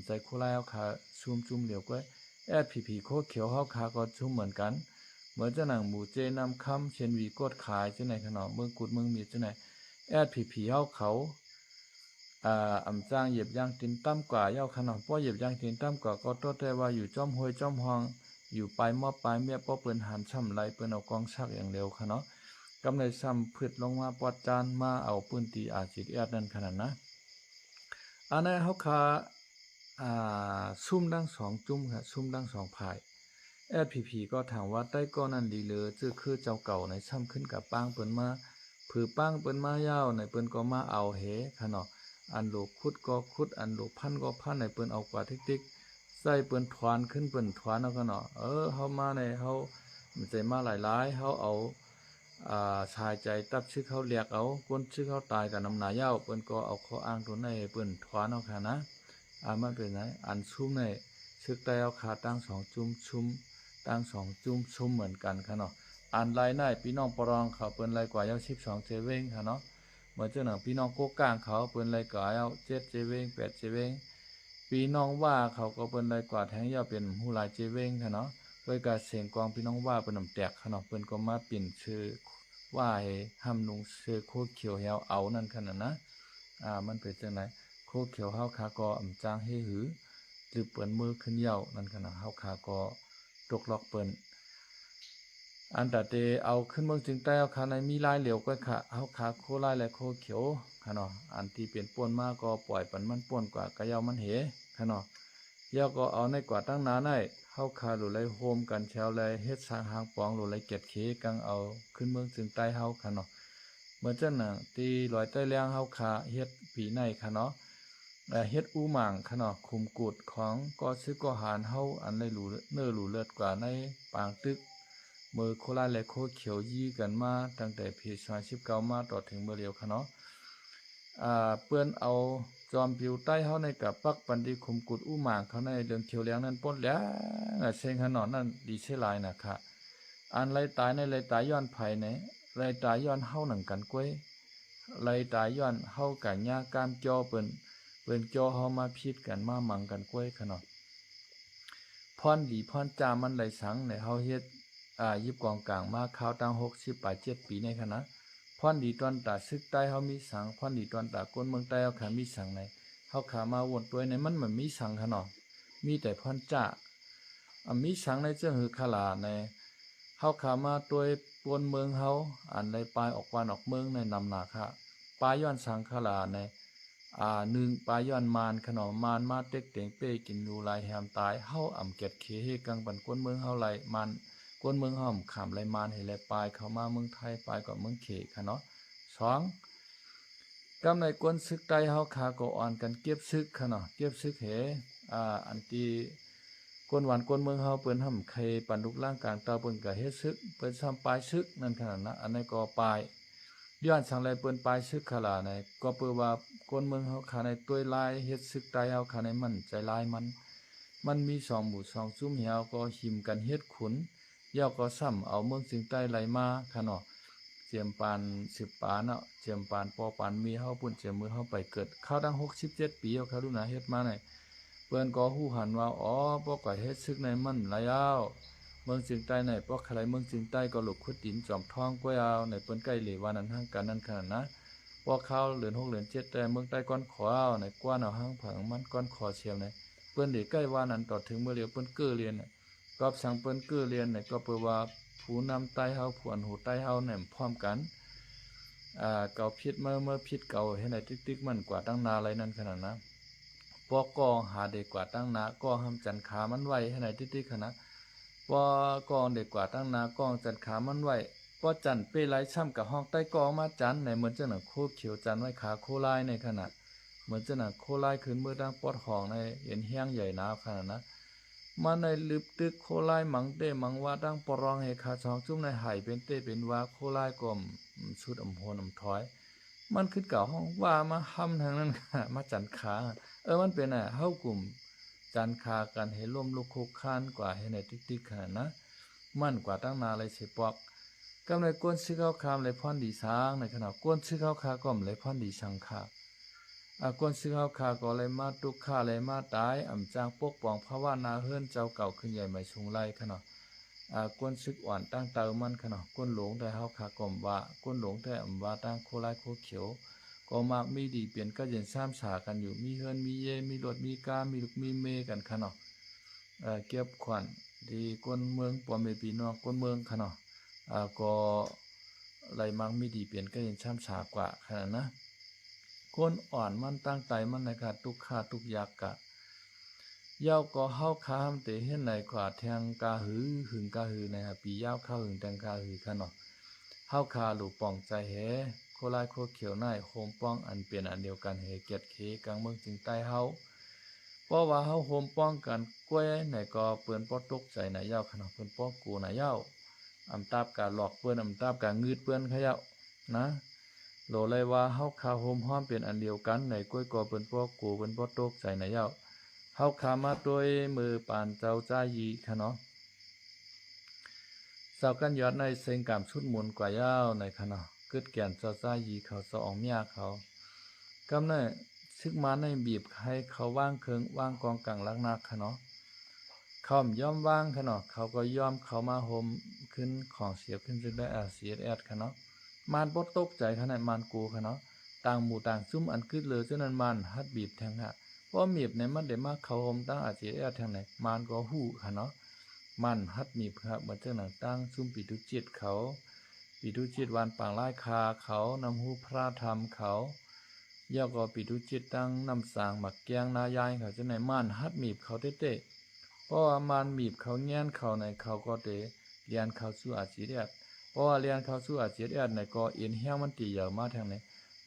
ใจโคลายเฮาขาซุ่มจุ่มเหลียวก้อยSPP โคเขียวเฮาขาก็ชุมเหมือนกันเหมือนจะหนังหมู่เจนำคำเช่นวีกดขายจังไหนค่ะเนาะเมืองกุดเมืองมีจังไหนSPP เฮาเขาจ้างเหยียบย่างตีนต่ำกว่าเย้าขนาดป้อเหยียบย่างตีนต่ำกว่าก็โตแต่ว่าอยู่จ้อมห้วยจ้อมห้องอยู่ปลายมอปลายเมียป้อเปิ้นหันช่ำไหลเปิ้นเอากองชักอย่างเร็วค่ะเนาะกำในซ้ำพืชลงมาปอดจานมาเอาปืนตีอาจิตแอดนั่นขนาดนะอันนั้นเฮาคา ซุ่มดั้งสองจุ้มครับซุ่มดั้งสองภายFPP ก็ถามว่าใต้ก้อนนั้นดีเลยจื้อคือเจ้าเก่าในซ้ำขึ้นกับป้างเปิ้นมาผือป้างเปิ้นมายาวในเปิ้นก็มาเอาเหค่ะเนาะอันโลคุดก็คุดอันโลพันก็พันในเปิ้นเอากว่าทิกๆใส่เปิ้นทวานขึ้นเปิ้นทวานเอาก็เนาะเฮามาในเฮามันใจมาหลายๆเฮาเอาชายใจตับชื่อเขาเรียกเอาก้นชื่อเขาตายกับน้ำหนายาวเปิ้นก็เอาข้ออ้างตัวในเปิ้นทวานเอาค่ะนะมันเป็นไงอันชุ่มในซึกได้เอาขาตั้งสองจุ่มชุ่มตั้งสองจุ่มชุ่มเหมือนกันค่ะเนาะอันรายได้พี่น้องปรองเขาเปิ้นรายกว่าเยา12เจเว้งค่ะเนาะเหมือนเจ้าหนังพี่น้องโกกลางเขาเปิ้นรายกว่าเยา7เจเว้ง8เจเว้งพี่น้องว่าเขาก็เปิ้นรายกว่าแทงยาวเป็นหูหลายเจเว้งค่ะเนาะโดยการเสียงกองพี่น้องว่าเปิ้นนำแตกค่ะเนาะเปิ้นก็มาเปลี่ยนชื่อว่าให้ห้ำนุงชื่อโคเขียวเหี่ยวเอานั่นค่ะนะมันเป็นจังได๋โคเขียวเฮาขาก็อำจางให้หือหรือเปิ้นมือขึ้นเหย้านั่นค่ะนะเฮาขาก็ตกล็อกเปิ้นอันตะเตเอาขึ้นเมืองจึงใต้เอาขาในมีลายเหลียวก็ค่ะเฮาขาโคลายและโคเขียวค่ะเนาะอันที่เป็นป่วนมาก็ปล่อยปันมันป่วนกว่ากะยาวมันเหค่ะเนาะยาวก็เอาในกว่าตั้งนาในเฮาขาหลุไหลโฮมกันแชวไหลเฮ็ดสร้างหางปองหลุไหลเก็ดเขกังเอาขึ้นเมืองจึงใต้เฮาค่ะเนาะเหมือนจังน่ะตีลอยใต้แรงเฮาขาเฮ็ดปีในค่ะเนาะเฮ็ดอูหม่างค่ะเนาะคุมกุดของก็ซื้อก็หารเฮาอันได้หลูเนื้อหลูเลือดกว่าในปางตึกมือโคราและโคเขียวยี่กันมาตั้งแต่ปี2019มาต่อถึงเมื่อเร็วค่ะเนาะเปิ้นเอาจอมปิวใต้เฮาในกับปักปันดีคุมกุดอู้หมางเขาในเรื่องเขียวเลี้ยงนั้นป้นแล้วเซ็งขนอนนั่นดีเชลายนะคะอันไรตายในไรตายย้อนไผในไรตายย้อนเฮาหนังกันกล้วยไรตายย้อนเฮากันยากามจอเปิ้นจอเฮามาพิดกันมามังกันกล้วยขนอนพรดีพรจามันไหลสังในเฮาเฮ็ดยิบกองกลางมาข้าวตั้ง60ปลาย7ปีในคณะพรดีตอนตาซึกใต้เฮามีสังพรดีตอนตาก้นเมืองใต้เฮาขามีสังในเฮาขามาวนตัวในมันเหมือนมีสังค่ะเนาะมีแต่พรจ้ามีสังในเจ้าหือคลาในเฮาขามาตัวปวนเมืองเฮาอันใดปลายออกวันออกเมืองในนำหนาค่ะปลายย้อนสังคลาใน1ปลายย้อนมานขนมมานมาเต็กเต็งเป้กินดูลายแฮมตายเฮาอ่ำเก็ดเขเฮกังบันก้นเมืองเฮาไหลมันก้นเมืองห้อมขามไหลมานให้ไหลปลายเข้ามาเมืองไทยปลายกับเมืองเขค่ะเนาะ2กำในก้นซึกใต้เฮาขาก็อ่อนกันเก็บซึกค่ะเนาะเก็บซึกเหอันที่ก้นหวานก้นเมืองเฮาเปิ้นห่ำไข่ปันลุกร่างกลางเตาเปิ้นก็เฮ็ดซึกเปิ้นซ้ำปลายซึกนั่นขนาดนะอันนั้นก็ปลายย้อนสังไหลเปิ้นปลายซึกขลาในก็เปิ้นว่าก้นเมืองเฮาขาในตัวลายเฮ็ดซึกใต้เฮาขาในมันใจลายมันมี2หมู่2ซุ้มเหี่ยวก็หิมกันเฮ็ดขุนยาวก็ซ้ำเอาเมืองจึงใต้ไหลมาค่ะเนาะเจียมปาน10ปานเนาะเจียมปานปอปานมีเฮาปุ่นเจียมมือเฮาไปเกิดเข้าตั้ง67ปีเอาค่ะดูนะเฮ็ดมาในเปิ้นก็ฮู้หันว่าบ่ก็เฮ็ดซึกในมันหลายยาวเมืองจึงใต้ในปอกใครเมืองจึงใต้ก็หลบขุดดินจอมทองกวยเอาในเปิ้นใกล้เหลว่านั้นทางกันนั้นขนาดนะพอเข้าเหลือน6เหลือน7แต่เมืองใต้ก้อนขอเอาในกว้านเอาหางผังมันก้อนขอเชียวในเปิ้นได้ใกล้ว่านั้นต่อถึงเมื่อเรียวเปิ้นเก้อเรียนก็สั่งเปิ้นเก้อเรียนในก็เปิ้นว่าผู้นำใต้เฮาผู้อันหูใต้เฮาแหนมพร้อมกันเก่าพิษเมื่อพิษเก่าเฮ็ดให้ติ๊กๆมันกว่าตั้งนาอะไรนั่นขนาดนะปอกองหาได้กว่าตั้งนาก็หำจันขามันไว้ให้ไหนติ๊กๆขนาดปอกองได้กว่าตั้งนากองจันขามันไว้ปอจันเป้ไหลช่ำกับห้องใต้กองมาจันในเหมือนเจ้าหนังโคเขียวจันไว้ขาโคลายในขนาดเหมือนเจ้าหนังโคลายขึ้นเมื่อดังปอดห้องในเห็นแห้งใหญ่หนาขนาดนะมาในลึบตึกโคลายหมังเต้หมังว่าดังปรองให้ขาช่องจุ่มในไหเป็นเต้เป็นว่าโคลายกลมชุดอำโพนอำถอยมันขึ้นเก่าห้องว่ามาห้ำทางนั้นค่ะมาจันขามันเป็นเฮากลุ่มจันคากันให้ล่มลุกคุกคานกว่าให้ในติ๊กๆขนาดนะมั่นกว่าตั้งนาเลยเสปอกกำในก้นซื้อข้าวคามเลยพ่อนดีสางในขณะก้นซื้อข้าวคาก็มเลยพ่อนดีสังขาก้นซื้อข้าวคาก็เลยมาตุกขาเลยมาตายอ่ำจางปกป้องภาวนาเฮือนเจ้าเก่าขึ้นใหญ่ไม่ชุงไล่ขนาดก้นซึกอ่อนตั้งเตามันขนาดก้นหลงได้ข้าวคากลมว่าก้นหลงได้อ่ำว่าตั้งโคไลโคเขียวก็มากมีดีเปลี่ยนก็เย็นซ้ำสากันอยู่มีเฮือนมีเยมีรถมีกามีลูกมีเมกันขนาดเก็บขวัญดีก้นเมืองปอมเมปีนอกก้นเมืองขนาดก็ไหลมังมีดีเปลี่ยนก็เย็นซ้ำสากว่าขนาดนะก้นอ่อนมันตั้งใจมันนะครับทุกขาทุกยากกะ ยาวก็เฮาคามเตเฮ็ดไหนขวาแทงกาหือหึงกาหือในปียาวเข้าหึงแตงกาหือค่ะเนาะเฮาคาหลูป่องใจแหโคลายโคเขียวในโฮมป้องอันเปลี่ยนอันเดียวกันเฮเกียดเคกลางเมืองจึงใต้เฮาเพราะว่าเฮาโฮมป้องกันกล้วยไหนก็เปิ้นบ่ตกใจไหนยาวค่ะเนาะเปิ้นป้อกูไหนยาวอำตาบกาหลอกเปิ้นอำตาบกางืดเปิ้นเขายาวนะโลเลยว่าเฮาคาโฮมฮ้อมเป็นอันเดียวกันในกล้วยก็เปิ้นป้อกูเปิ้นบ่ตกใจไหนยาวเฮาขามาด้วยมือปานเจ้าจ้ายีค่ะเนาะสาวกันยอดในเซ็งกามชุดหมุนกว่ายาวในค่ะเนาะกึดแก่นเจ้าจ้ายีเขาสองเมียเขากำเนิดซึกมาในบีบให้เขาว่างเคิงว่างกองกลางลักนักค่ะเนาะเขาย่อมว่างค่ะเนาะเขาก็ย่อมเขามาโฮมขึ้นของเสียขึ้นจึงได้CSSค่ะเนาะมานบ่ตกใจขนาดมานกูค่ะเนาะต่างหมู่ต่างซุ่มอันกึดเลยจนนั้นมันฮัดบีบแทงฮะเพราะมีบในมันได้มาเขาโฮมตั้งCSSทางไหนมานก็ฮู้ค่ะเนาะมันฮัดมีบครับเหมือนจังหนังตั้งซุ่มปิตุจิตเขาปิตุจิตวันปางไล่คาเขานำฮู้พระธรรมเขาย่อก็ปิตุจิตตั้งนำสางหมักแกงนายายเขาจะไหนม่านฮัดมีบเขาเต้เพราะว่ามันมีบเขาแง่นเขาในเขาก็เตเรียนเขาสู้CSSเพราะว่าเรียนเขาสู้CSSในก็เอ็นเฮียงมันตีเยอะมาทางไหน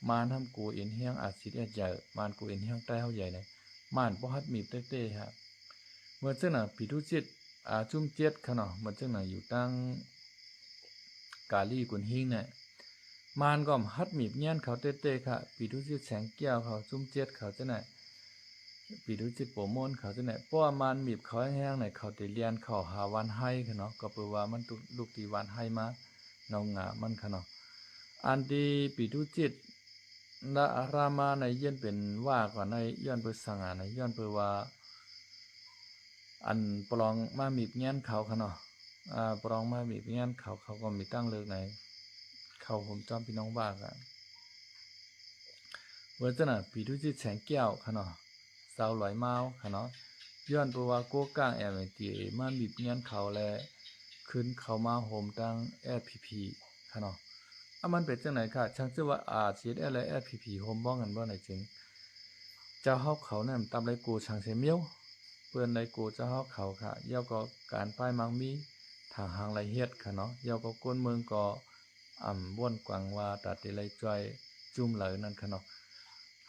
มานทำกูเอ็นเฮียงCSSใหญ่มานกูเอ็นเฮียงใต้เฮาใหญ่ในม่านบ่ฮัดมีบเต้ฮะเมื่อจังหนังปิตุจิตจุ่มเจ็ดค่ะเนาะเหมือนจังหนังอยู่ตั้งกาลีกุนหิงเนี่ยมานก็ฮัดมีบแง่นเขาเต้ค่ะปิตุจิตแสงแก้วเขาจุ่มเจ็ดเขาจะไหนปีดูจิตโปรโมนเขาจะไหนเพราะว่ามันมีบเขาแห้งไหนเขาติเรียนเขาหาวันให้ค่ะเนาะก็แปลว่ามันลูกตีวันให้มาเนาหงามันค่ะเนาะอันดีปีดูจิตละรามาในเยี่ยนเป็นว่าก่อนในย้อนไปสังหารในย้อนไปว่าอันปลองมามีบแง่นเขาค่ะเนาะปลองมามีบแง่นเขาก็มีตั้งเลิกไหนเขาผมจำพี่น้องว่ากันเวอร์จันน่ะปีดูจิตแสงแก้วค่ะเนาะสาวหลอยเมาค่ะเนาะย้อนเพราะว่าโกก้างตีมันบีบเงี้ยนเขาและขึ้นเขามาโฮมตั้ง FPP ค่ะเนาะมันเป็นจังไหนค่ะช่างชื่อว่าCSS และ FPP โฮมบ้องกันบ่ไหนจึงเจ้าเฮาเขานั่นตามไรกูช่างเสมียวเปิ้นไรกูเจ้าเฮาเขาค่ะเย้าก็การป้ายมังมีทางหางไรเฮ็ดค่ะเนาะเย้าก็ก้นเมืองก็บ้วนกวางว่าตัดติไรจ้อยจุ่มไหลนั่นค่ะเนาะ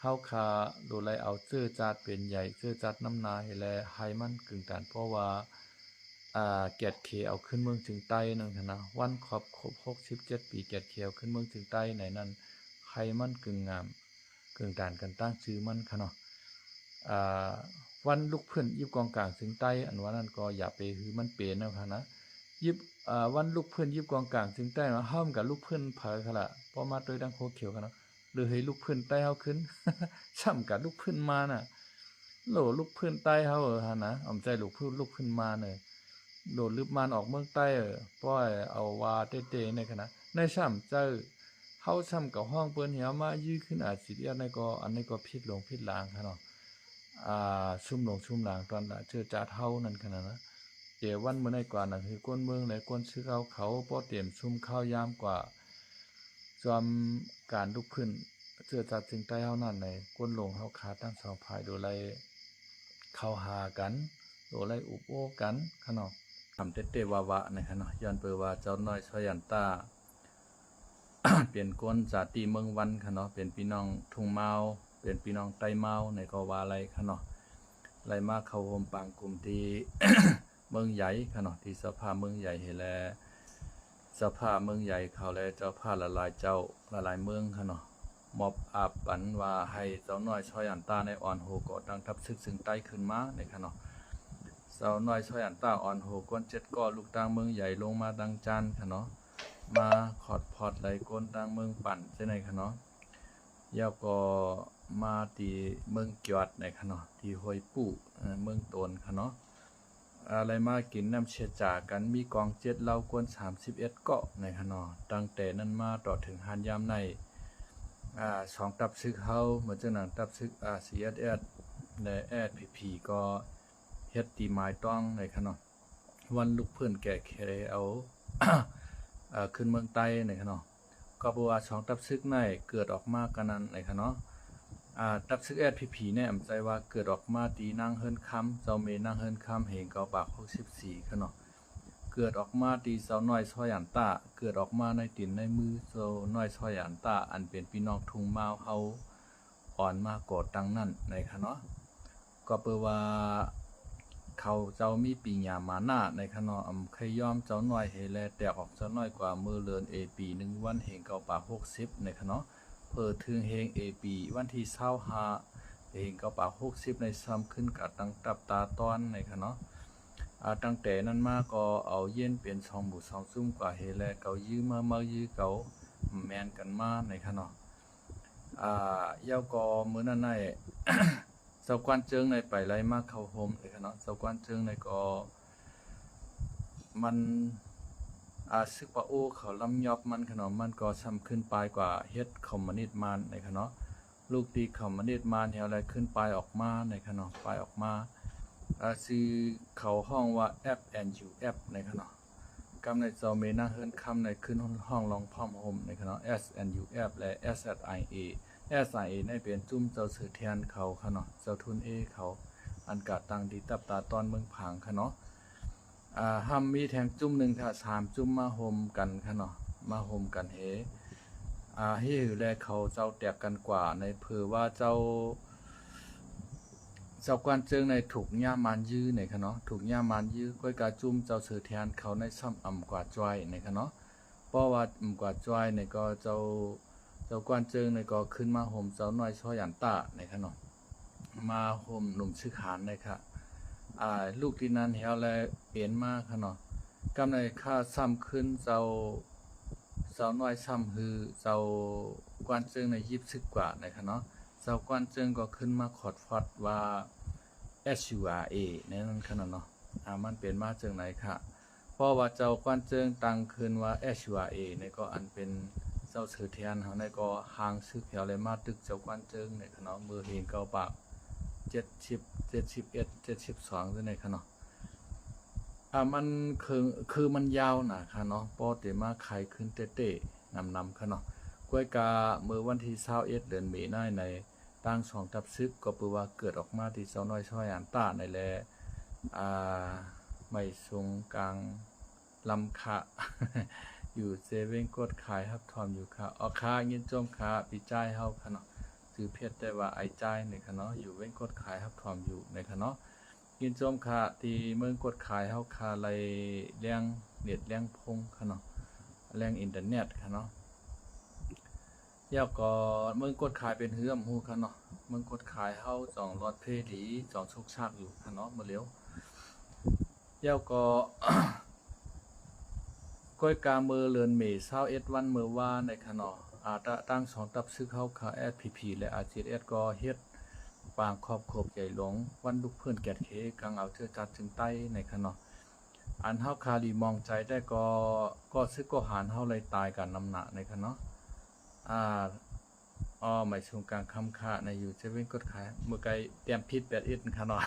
เฮาคาดูไลเอาเสื้อจัดเป็นใหญ่เสื้อจัดน้ำนาให้แลให้มันกึ่งกันเพราะว่าเกียรติเคเอาขึ้นเมืองถึงใต้นั่นค่ะนะวันครบ67ปีเกียรติเคเอาขึ้นเมืองถึงใต้ไหนนั้นให้มันกึ่งงามกึ่งกันกันตั้งชื่อมันค่ะเนาะวันลุกเพิ่นยิบกองกลางถึงใต้อันว่านั้นก็อย่าไปหือมันเป็นนะคะนะยิบวันลุกเพิ่นยิบกองกลางถึงใต้เนาะห้ามกับลุกเพิ่นเผาค่ะล่ะเพราะมาโดยดังโคเขียวค่ะเนาะหรือให้ลูกพื้นใต้เฮาขึ้น ช่ำกับลูกพื้นมาน่ะโหลลูกพื้นใต้เฮาหั่นนะอำใจลูกพื้นมาเน่ะโหลลึบมานออกเมืองใต้ป้อยเอาว่าเต้ๆในคณะในช่ำเจ้าเฮาช่ำกับห้องเปิ้นเหี่ยวมายื้อขึ้นอาจสิอันนี้ก็ผิดผิดหลางค่ะเนาะซุ่มชุ่มหลางตอนละเจอจาเฮานั่นขนาดนะเจวันมื้อในกว่าน่ะคือก้นเมืองและก้นซื้อเขาป้อเตรียมซุ่มข้าวยามกว่าจอมการลุกขึ้นเชื่อจัดจึงใต้เฮานั่นในก้นลงเฮาขาตั้งสองภายโดยไล่เข้าหากันโดยไล่อุบโอ้กันขนอกทำเต้ๆวะๆในขนอกย้อนเปิว่าเจ้าน้อยชยันตา เปลี่ยนก้นจาติเมืองวันขนอกเป็นพี่น้องทุ่งเมาเป็นพี่น้องไต้เมาในก็ว่าไรขนอกไล่มาเข้าโฮมปางกลุ่มที่ เมืองใหญ่ขนอกที่สภาเมืองใหญ่เฮแลสภาเมืองใหญ่เขาและเจ้าผ้าละลายเจ้าละลายเมืองค่ะเนาะมอบอาบปันว่าให้เจ้าน้อยชอยอันตาในอ่อนโหก่อตั้งทับซึกซึ่งใต้ขึ้นมาในค่ะเนาะเจ้าน้อยชอยอันตาอ่อนโหก้น7ก่อลูกต่างเมืองใหญ่ลงมาดังจันค่ะเนาะมาขอดพอดไหลก้นต่างเมืองปั่นใช่ไหนค่ะเนาะยาวก็มาที่เมืองเกียดในค่ะเนาะที่ห้วยปู่เมืองโตนค่ะเนาะอะไรมากินน้ำเชจากันมีกอง7เล่ากวน31เกาะในขนอตั้งแต่นั้นมาต่อถึงหานยามใน2ตับซึกเฮาเหมือนจังหนังตับซึกCSS และ FPP ก็เฮ็ดตีหมายต้องในขนอวันลุกเพิ่นแก่แคเอา ขึ้นเมืองใต้ในขนอก็บ่ว่า2ตับซึกในเกิดออกมากันนั้นในขนอ ตับซึกแอดผีเนี่ยอำใจว่าเกิดออกมาตีนางเฮิรนคำเจ้าเมนางเฮิรนคำเหงเกาปาก64ค่ะเนาะเกิดออกมาตีเจ้าน้อยซอยอันตาเกิดออกมาในตินในมือเจ้าน้อยซอยอันตาอันเป็นพี่น้องทุ่งมาวเฮาอ่อนมากอดดังนั้นในค่ะเนาะก็เปว่าเขาเจ้ามีปีหยามาหน้าในค่ะเนาะเคยยอมเจ้าน้อยเฮแลแตกออกเจ้าน้อยกว่ามือเลือนปี1วันเหงเกาปาก60ในค่ะเนาะเพิ่ถึงเฮงปีวันที่25เฮงเกาปาก60ในซ้ำขึ้นกับตั้งตับตาตอนในค่ะเนาะตั้งแต่นั้นมาก็เอาเย็นเป็น2หมู่2ซุ่มกว่าเฮแลเกายื้อมายื้อเกาแมนกันมาในค่ะเนาะยาวก็มื้อนั้นได้ เจ้ากวนเจิงในไปไล่มาเข้าโฮมเลยค่ะเนาะเจ้ากวนเจิงในก็มันซึกว่าโอ้เขาลำยอบมันค่ะเนาะมันก็ซ้ำขึ้นปลายกว่าเฮ็ดคอมมิวนิสต์มานในค่ะเนาะลูกตีคอมมิวนิสต์มานเฮาอะไรขึ้นปลายออกมาในค่ะเนาะปลายออกมาชื่อเขาห้องว่า FNUF ในค่ะเนาะกำในเจ้าเมนาเฮิรนคำในขึ้นห้องรองพร้อมโฮมในค่ะเนาะ SNUF และ SSIA SIA ในเป็นจุ่มเจ้าสือเทียนเขาค่ะเนาะเจ้าทุนเขาอันกาตังดีตับตาตอนเมืองผังค่ะเนาะห้ามมีแทงจุ่มหนึ่งถ้า3จุ่มมาโฮมกันค่ะเนาะมาโฮมกันเฮให้หือแลเขาเจ้าแตกกันกว่าในเผื่อว่าเจ้ากวนเจิงในถูกย่ามานยื้อในค่ะเนาะถูกย่ามานยื้อก้อยกาจุ่มเจ้าสือเทียนเขาในซ้ำกว่าจ้อยในค่ะเนาะเพราะว่ากว่าจ้อยในก็เจ้ากวนเจิงในก็ขึ้นมาโฮมเจ้าน้อยช่อยันตาในค่ะเนาะมาโฮมหนุ่มชื่อขานในค่ะลูกที่นั้นเฮาแลเปลี่ยนมากค่ะเนาะกำในค่าซ้ำขึ้นเจ้าน้อยซ้ำฮือเจ้ากวนเจิงใน20กว่าในค่ะเนาะเจ้ากวนเจิงก็ขึ้นมาขอดฟอดว่า SURA ในนั้นค่ะเนาะมันเปลี่ยนมาจังไหนค่ะเพราะว่าเจ้ากวนเจิงตั้งขึ้นว่า SURA ในก็อันเป็นเจ้าสือเทียนเฮาในก็ห่างซึกเฮาเลยมาตึกเจ้ากวนเจิงในค่ะเนาะมือเฮงเกาปาก70 71 72จังได๋ค่ะเนาะมันคือมันยาวน่ะค่ะเนาะปอเตมาไขขึ้นเต้ๆนำค่ะเนาะกวยกาเมื่อวันที่21เดือนมีนาในตั้ง2ทับซึกก็เปือว่าเกิดออกมาที่เจ้าน้อยช่อยอันตาในแลไม่สูงกลางลำคะ อยู่เซเว่นกดขายครับทอมอยู่ค่ะค่าเงินจมค่ะปีจ่ายเฮาค่ะเนาะซื้อเพชรได้ว่าไอ้จ่ายในค่ะเนาะอยู่เว้นกดขายครับทอมอยู่ในค่ะเนาะเงินจมค่ะที่เมืองกดขายเฮาค่ะไลเลี้ยงเน็ตเลี้ยงพงค่ะเนาะเลี้ยงอินเทอร์เน็ตค่ะเนาะยาวก็เมืองกดขายเป็นเฮือมฮู้ค่ะเนาะเมืองกดขายเฮา2รอดเพลี2ชุกชักอยู่ค่ะเนาะมื้อเร็วยาวก็ ก้อยกาเมื่อเลือนเมษ21วันเมื่อว่าในค่ะเนาะตั้ง2ตับซึกเฮาค่ะ SPP และ RGS ก็เฮ็ดปางครอบครบใหญ่หลงวันลูกเพิ่นแก่เคกังเอาเทือจัดถึงใต้ในค่ะเนาะอันเฮาคาลีมองใจได้ก็ซึกก็หารเฮาเลยตายกันนำหนะในค่ะเนาะหมายถึงกลางคำค่ะในอยู่เซเว่นกดขายเมื่อไกลเตรียมพิษ81ค่ะเนาะ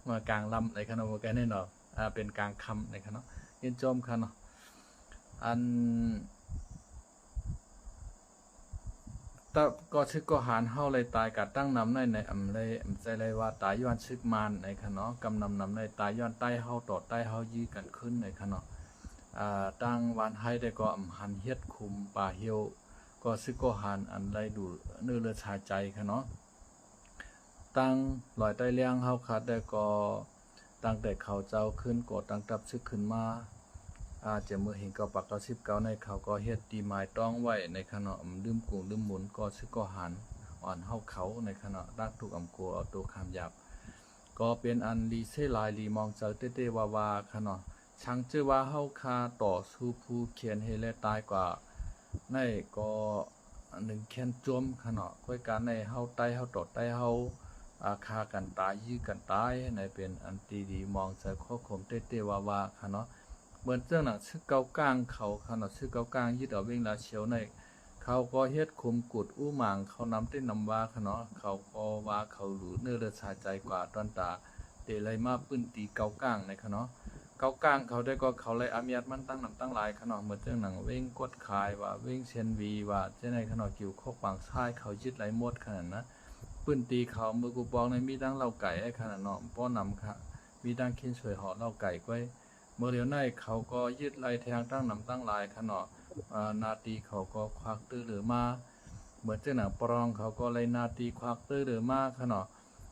เมื่อกลางลำในค่ะเนาะเมื่อไกลแน่นอนเป็นกลางคำในค่ะเนาะยินจมค่ะเนาะอันแต่ก็ชึกก็หารเฮาเลยตายกัดตั้งนำในอำเลยใจเลยว่าตายย้อนชึกมานในค่ะเนาะกำนำในตายย้อนใต้เฮาต่อใต้เฮายื้อกันขึ้นในค่ะเนาะตั้งวันให้ได้ก็หันเฮ็ดคุมป่าเหี่ยวก็ซึกก็หารอันไรดูเนื้อเลือดชาใจค่ะเนาะตั้งลอยใต้เลี้ยงเฮาคัดได้ก็ตั้งแต่เขาเจ้าขึ้นก็ตั้งตับซึกขึ้นมาจะมือเห็นเก่าปาก99ในเขาก็เฮ็ดดีหมายต้องไว้ในขณะลืมกุ้งลืมหมุนก็ซึกก็หันอ่อนเฮาเขาในขณะรักถูกอำกัวเอาตัวคำหยาบก็เป็นอันรีเซลายรีมองเจอเต้ๆวาขณะช่างชื่อว่าเฮาคาต่อสู้ผู้เขียนเฮเลตายกว่าในก็1แค้นจมขณะก้อยการในเฮาใต้เฮาต่อใต้เฮาคากันตายยื้อกันตายในเป็นอันตีดีมองเจอข้อคมเต้ๆวาขณะเหมือนเจ้าหนังชื่อเกากลางเขาขนาดชื่อเกากลางยึดเอาเวงลาเชียวในเขาก็เฮ็ดคุมกุดอู้หมางเขานำเต้นนำว่าขนาดเขาก็ว่าเขาหลูเนื้อเลือดชาใจกว่าตอนตาเตะไรมาปื้นตีเกากลางในขนาดเกากลางเขาได้ก็เขาเลยอามียดมันตั้งนำตั้งหลายขนาดเหมือนเจ้าหนังเวงกดขายว่าเวงเชนวีว่าเจ้าในขนาดกิ่วโคกบางซ้ายเขายึดไรหมดขนาดนะ ปื้นตีเขามือกูบอกในมีดังเล่าไก่ไอ้ขนาดเนาะป้อนำค่ะมีดังขินสวยหอเล่าไก่ก้อยเมื่อเดียวในเขาก็ยึดไล่แทงตั้งนำตั้งลายขนาดนาตีเขาก็ควักตื้อหรือมาเหมือนเจ้าหนังปรองเขาก็เลยนาตีควักตื้อหรือมาขนาด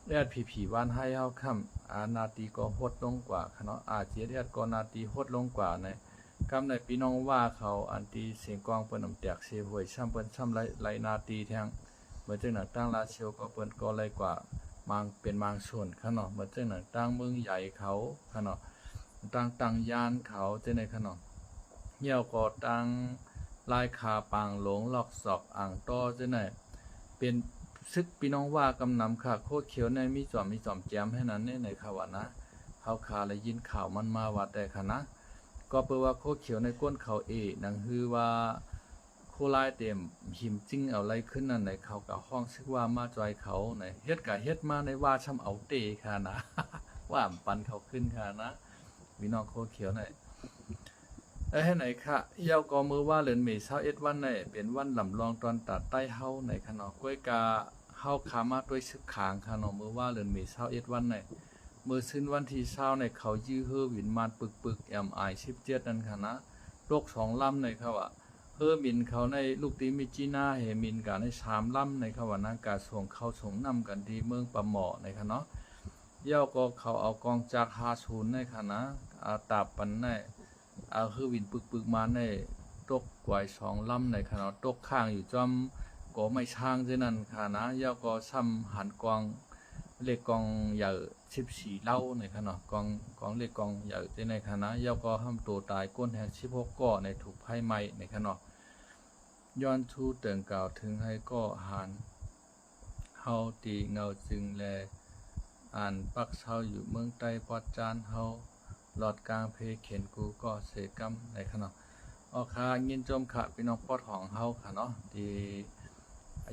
แอดผีวันให้เฮาค่ำนาตีก็หดลงกว่าขนาดเจียดแอดก็นาตีหดลงกว่าในกำในพี่น้องว่าเขาอันตีเสียงกองเปิ้นอำแตกเสียหวยช่ำเปิ้นช่ำไล่นาตีแทงเหมือนเจ้าหนังตั้งลาเชียวก็เปิ้นก็เลยกว่ามังเป็นมังส่วนขนาดเหมือนเจ้าหนังตั้งเมืองใหญ่เขาขนาดตั้งยานเขาเจ้าในขนาดเหี่ยวก็ตั้งลายคาปางหลงหลอกศอกอ่างต้อเจ้าไหนเป็นซึกพี่น้องว่ากำนำค่ะโคตรเขียวในมีจอมแจมให้นั้นในข่าวนะเขาคาและยินข่าวมันมาว่าแต่ค่ะนะก็เปิดว่าโคตรเขียวในก้นเขานังฮือว่าโคลายเต็มหิมจิ้งเอาไรขึ้นนั่นในเขากับห้องซึกว่ามาจอยเขาในเฮ็ดกับเฮ็ดมาในว่าช่ำเอาเตะค่ะนะ ว่าปันเขาขึ้นค่ะนะพี่น้องโคตรเขียวในให้ไหนค่ะเย้าก็มือว่าเหลือนเมษาวันในเป็นวันลำลองตอนตัดใต้เฮาในขนมกล้วยกาเฮาขามาด้วยซึกขางขนมมือว่าเหลือนเมษาวันในมือซึ่นวันที่เช้าในเขายื้อเฮอวินมานปึก17นั่นค่ะนะโรค2ลำในเขาว่าเฮอมินเขาในลูกตีมิจีน่าเฮมินกันใน3ลำในเขาว่านะกาส่งเขาส่งนำกันที่เมืองปะหมอในค่ะเนาะเย้าก็เขาเอากองจาก50ในค่ะนะตาปันในคือวินปึกมาในตกกวาย2ลำในขณะตกข้างอยู่จอมก็ไม่ช่างเช่นนั้นค่ะนะยาวก็ซ้ำหันกองเล็กกองใหญ่14เล่าในขณะกองเล็กกองใหญ่ในขณะยาวก็ห้ามตัวตายก้นแห่ง16ก่อในถูกไพ่ไหม้ในขณะย้อนทูเตือนกล่าวถึงให้ก็หันเฮาตีเงาจึงแลอ่านปักเช้าอยู่เมืองใต้ปอดจานเฮาหลอดกลางเพเข็นกูก็เสกำในขณะออกค่ะยินจมค่ะพี่น้องปอดของเฮาค่ะเนาะที่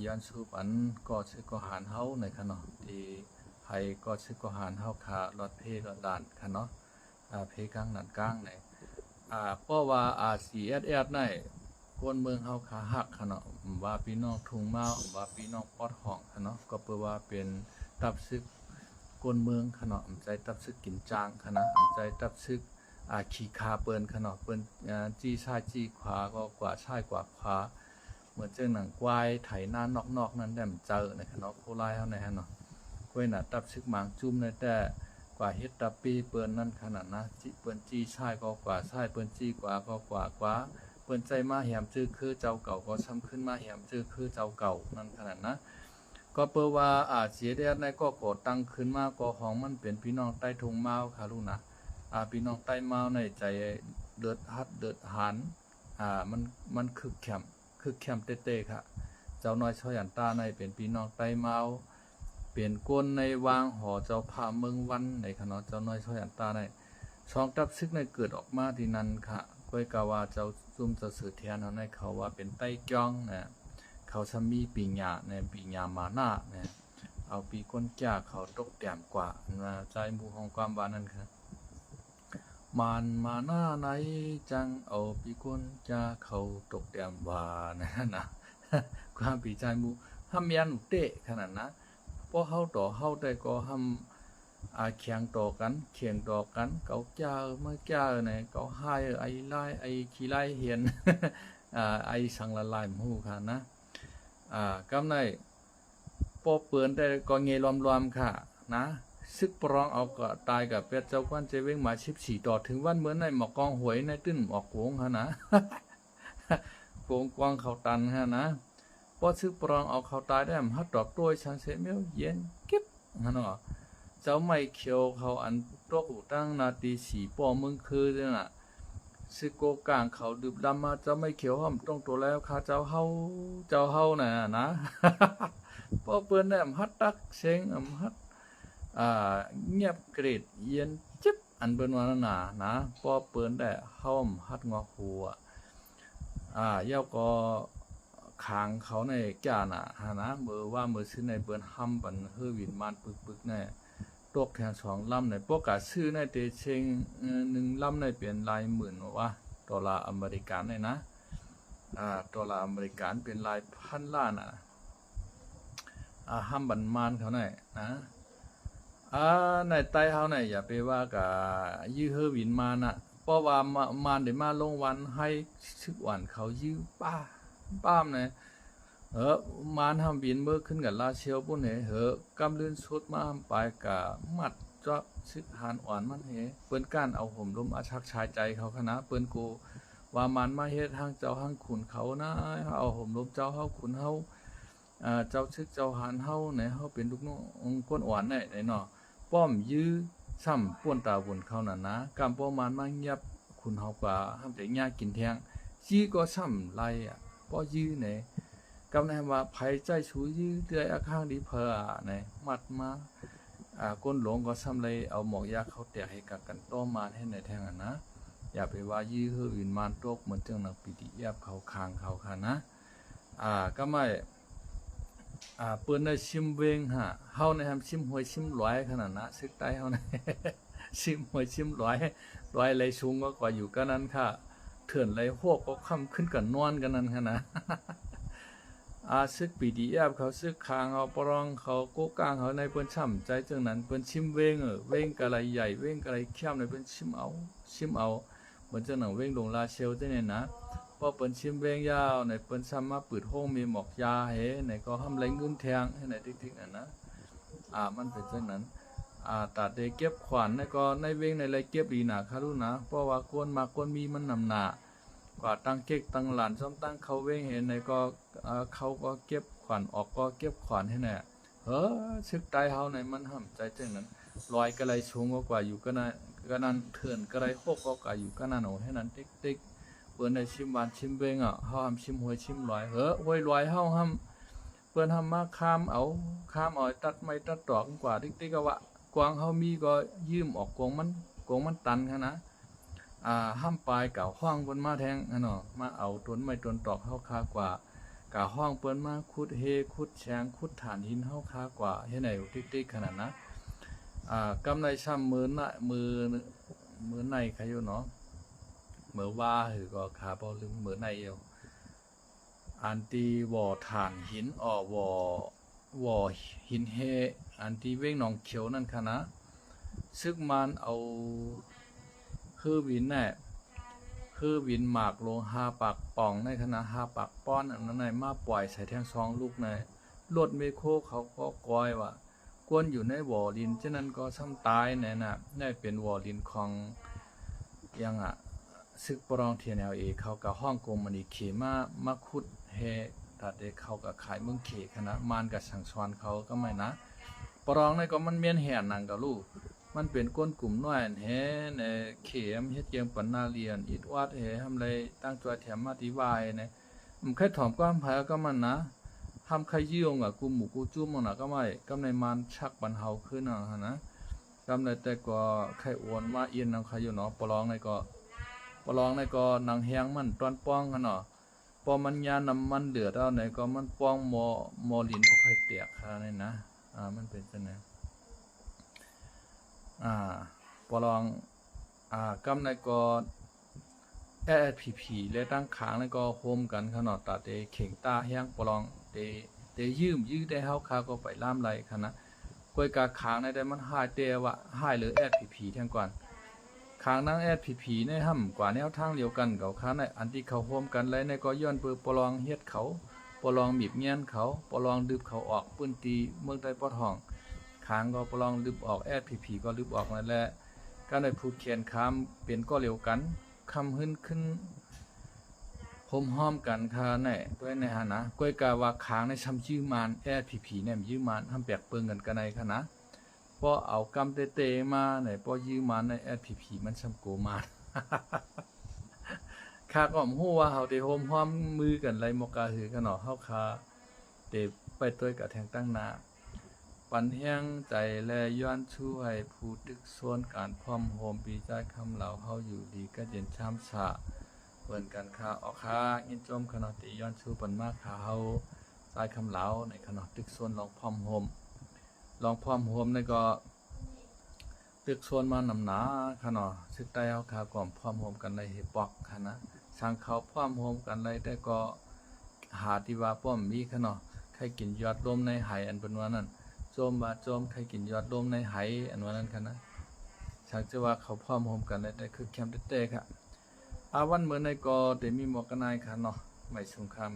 ย้อนสูปันก็ชื่อก็หารเฮาในขณะที่ไผก็ชื่อก็หารเฮาค่ะหลอดเพหลอดด่านค่ะเนาะเพกลางด่านกลางในเพราะว่าCSS ในคนเมืองเฮาค่ะฮักค่ะเนาะว่าพี่น้องทุ่งมาว่าพี่น้องปอดของค่ะเนาะก็เปิดว่าเป็นตับซึกกวนเมืองขนาดใจตับซึกกินจางขนาดใจตับซึกขี่คาเปิ้นขนาดเปิ้นจี้ซ้ายจี้ขวาก็กว่าซ้ายกว่าขวาเหมือนเจ้าหนังควายไถหน้านอกนั้นแดมเจอในขนาดโคไลเฮาในฮะเนาะกล้วยน่ะตับซึกหมางจุ่มในแต่กว่าเฮ็ดตับปีเปิ้นนั่นขนาดนะจิเปิ้นจี้ซ้ายก็กว่าซ้ายเปิ้นจี้ขวาก็กว่าเปิ้นใจมาแหมจื้อคือเจ้าเก่าก็ซ้ำขึ้นมาแหมจื้อคือเจ้าเก่านั่นขนาดนะก็เปิดว่าเสียเดียในก็ก่อตั้งขึ้นมาก็ของมันเป็นพี่น้องใต้ทุ่งมาวค่ะลูกนะพี่น้องใต้มาวในใจเดือดหันมันคึกแคมเต้ๆค่ะเจ้าน้อยชอยันตาในเป็นพี่น้องใต้มาวเป็นก้นในวางหอเจ้าพาเมืองวันในขณะเจ้าน้อยชอยันตาในช่องตับซึกในเกิดออกมาที่นั้นค่ะก้อยกาว่าเจ้าซุ่มจะสื่อเทียนเขาในเขาว่าเป็นใต้จ้องนะเขาชมีปีญาในปีญามานาเนี่ยเอาปีก้นแก่เขาตกแต้มกว่าใจมูของความว่านั่นครับมันมาหน้าไหนจังเอาปีก้นแก่เขาตกแต้มว่านะความปีใจมูห้ามยันเตะขนาดนะพอเฮาต่อเฮาได้ก็ห้ามเคียงต่อกันเกาแก่มาแก่เนี่ยเกาหายไอ้ไล่ไอ้ขี้ไล่เห็นไอ้สังละลายหมู่ค่ะนะกำในปอเปือนได้ก็เงยล้อมค่ะนะซึกปรองเอาก็ตายกับเป็ดเจ้าควันเจเวงมา14ต่อถึงวันเหมือนในหมอกกองหวยในตื้นหมอกโกงค่ะนะ โกงกวางเขาตันค่ะนะปอซึกปรองเอาเขาตายได้ฮัดดอกตัวชันเสเมียวเย็นเก็บฮะเนาะเจ้าไม่เขียวเขาอันตกหูตั้งนาที4ปอมึงคือเนี่ยน่ะซึกโกกลางเขาดื่มดำมาเจ้าไม่เขียวห้อมต้องตัวแล้วค่ะเจ้าเฮาน่ะนะ พอเปิ้นได้ฮัดตักเสียงฮัดเงียบกริดเย็นจิ๊บอันเปิ้นว่านั่นน่ะนะพอเปิ้นได้ห้อมฮัดงอหัวเย้าก็ขางเขาในแก่น่ะหานะมือซื้อในเปิ้นห้ำปันเฮอวินมานปึกๆในตกแค่2ลำในพวกกะซื้อในเตเชง1ลำในเปลี่ยนลายหมื่นว่าดอลลาร์อเมริกันเนี่ยนะดอลลาร์อเมริกันเป็นลายพันล้าน ห้ามบันมานเขาหน่อยนะในไตเขาหน่อยอย่าไปว่ากะยื้อเฮอวินมานะเพราะว่ามานเดี๋ยวมาลงวันให้ชึกหวานเขายื้อป้ามเนี่ยมานทำวินเมื่อขึ้นกับลาเชียวปุ่นเหกำลื่นสุดมาไปกะมัดเจาะชึกหานอ่อนมันเปิ้นก้านเอาห่มลมอาชักชายใจเขาคณะเปิ้นกูว่ามันมาเฮ็ดทางเจ้าทางขุนเขานะเอาห่มลมเจ้าเฮาขุนเฮาเจ้าชึกเจ้าหานเฮาไหนเฮาเป็นลูกน้องก้นอ่อนไหนเนาะป้อมยื้อซ้ำป่วนตาบุญเขานั่นนะกำป้อมมันมาเงียบขุนเฮากว่าห้ามแต่ยากินแทงจี้ก็ซ้ำไล่ป้อยื้อไหนกำแนว่าไผใจชูยื้อเดือยอาข้างดีเพอไหนมัดมาก้นหลงก็ซ้ำเลยเอาหมอกยาเขาแตกให้กันต้อมานให้ในแทงนะอย่าไปว่ายื้อเฮืออื่นมานตกเหมือนจังนักปิติแยบเขาคางเขาค่ะนะก็ไม่เปิ้นได้ชิมเวงฮะเฮาในทำชิมหวยชิมหลอยขนาดนะซึกใต้เฮาใน ชิมหวยชิมหลอยไหลชุงก็กว่าอยู่กันนั้นค่ะเถื่อนไหลพวกก็ค่ำขึ้นกันนอนกันนั้นค่ะนะ ซึกปีดีแอบเขาซึกคางเขาปรองเขาโกกลางเขาในเปิ้นช่ำใจจังนั้นเปิ้นชิมเวงเวงกะไรใหญ่เวงกะไรเข้มในเปิ้นชิมเอาเหมือนจังหนังเวงลงลาเชลได้เนี่ยนะพอเปิ้นชิมเวงยาวในเปิ้นซ้ำมาปืดห้องมีหมอกยาในก็ทำไหลเงินแทงให้ในทิกๆนะมันเป็นจังนั้นตัดได้เก็บขวัญในก็ในเวงในไรเก็บอีหนาคารุนะเพราะว่ากวนมากวนมีมันนำหนากว่าตั้งเก๊กตั้งหลานซ้อมตั้งเขาเว้งเห็นในก็เขาก็เก็บขวัญออกก็เก็บขวัญให้แน่ชึกตายเฮาในมันห่ำใจจังนั้นลอยกระไรสูงกว่าอยู่ก็นั่นเถื่อนกระไรโคกก็อยู่ก็นั่นโอ้ให้นั้นติ๊กเปิ้นได้ชิมหวานชิมเว้งเฮาห่ำชิมหวยชิมลอยห้วยลอยเฮาห่ำเปิ้นห่ำมาข้ามเอาตัดไม้ตัดตอกกว่าติ๊กก็ว่ากวางเฮามีก็ยืมออกกวงมันตันค่ะนะห้ามปลายกะห้องเปิ้นมาแทงเนาะมาเอาต้นไม้ต้นตอกเฮาคากว่ากะห้องเปิ้นมาขุดขุดแฉงขุดฐานหินเฮาคากว่าเฮ็ดให้ติ๊กขนาดนะกำไรซ้ำมือในใครอยู่เนาะมือว่าหือก็ขาบ่ลืมมือในอยู่อันตีว่อฐานหินว่อหินอันที่เว้งหนองเขียวนั่นค่ะนะซึกมันเอาคือวินหมากลง5 ปากป่องในคณะ5 ปากป้อนอันนั้นในมาปล่อยใส่แทง2 ลูกในรถเมโคเขาก็กอยว่ากวนอยู่ในบ่อดินฉะนั้นก็ซ้ำตายแน่น่ะได้เป็นบ่อดินของยังซึกปรอง TNLA เขากับฮ่องกงมันอีเขมาขุดตัดได้เขากับขายเมืองเขคณะมานกับสังสวรรค์เขาก็ไม่นะปรองในก็มันเมียนแห่นนังกับลูกมันเป็นก้นกลุ่มน้อยในเขมเฮ็ดเกียงปันนาเรียนอิดวัดทำไรตั้งตัวแถมมาติวายมันแค่ถอมความภายก็มันนะทำใครยี่ยงกูหมูกูจุ้มมันก็ไม่กำในมันชักบันเฮาขึ้นนะกำในแต่ก็ใครอวนมาเอียนนางใครอยู่เนาะปรองในก็นางแหงมันตอนป้องกันเนาะพอมันยานำมันเดือดเอาไหนก็มันป้องมอลินพวกใครเตียกค่ะนี่นะมันเป็นจังได๋ปลองกำในก็SPP และตั้งขางในก็โฮมกันขนาดตาเตเข่งตาแห้งปลองเตยืมได้เฮาคาก็ไปล่ามไหลค่ะนะกวยกาขางในได้มันหายเตว่าหายหรือ SPP แทงก่อนขางนาง SPP ในห่ำกว่าแนวทางเดียวกันเขาค้าในอันที่เขาโฮมกันเลยในก็ย้อนปือปลองเฮ็ดเขาปลองบีบเงี้ยนเขาปลองดึบเขาออกปื้นตีเมืองใต้ปอทองขางก็ปลองลึบออก SPP ก็ลึบออกนั่นแหละการได้ผูกแขนค้ามเป็นก็เร็วกันคำขึ้นพมห้อมกันค่ะแน่ด้วยในหานะก้อยกาว่าค้างในช้ำชื่อมานSPPเนี่ยยืมมานทำแปลกเปิงกันในค่ะนะพอเอากำเตมาไหนพอยืมมานในSPPมันช้ำโกมานข้าก็ฮู้ว่าเฮาได้โฮมห้อมมือกันไรมกาหือกันเนาะเฮาคาเตไปต้วยกับแทงตั้งนาปันแห้งใจและย้อนช่วยผู้ตึกส่วนการพร้อมโฮมปีใจคำเหล่าเฮาอยู่ดีก็เย็นช้ำสะเปิ่นกันค่ะออกค่ะยินจมขนาดติย้อนชูปันมากค่ะเฮาใจคำเหล่าในขนาดตึกส่วนลองพร้อมโฮมในก็ตึกส่วนมานำหนาค่ะเนาะซึกใต้เฮาค่ะก่อมพร้อมโฮมกันในเฮปอกค่ะนะสั่งเขาพร้อมโฮมกันเลยแต่ก็หาที่ว่าป้อมมีค่ะเนาะใ ใครกินยอดลมในไหอันเป็นว่านั้นโจมบาโจมใครกินยอดลมในไหอันว่านั้นค่ะนะชักจะว่าเขาพร้อมโฮมกันได้คือแคมป์เต้ๆค่ะอาวันเหมือนในก็เตมีหมวกกันนายค่ะเนาะไม่สงคราม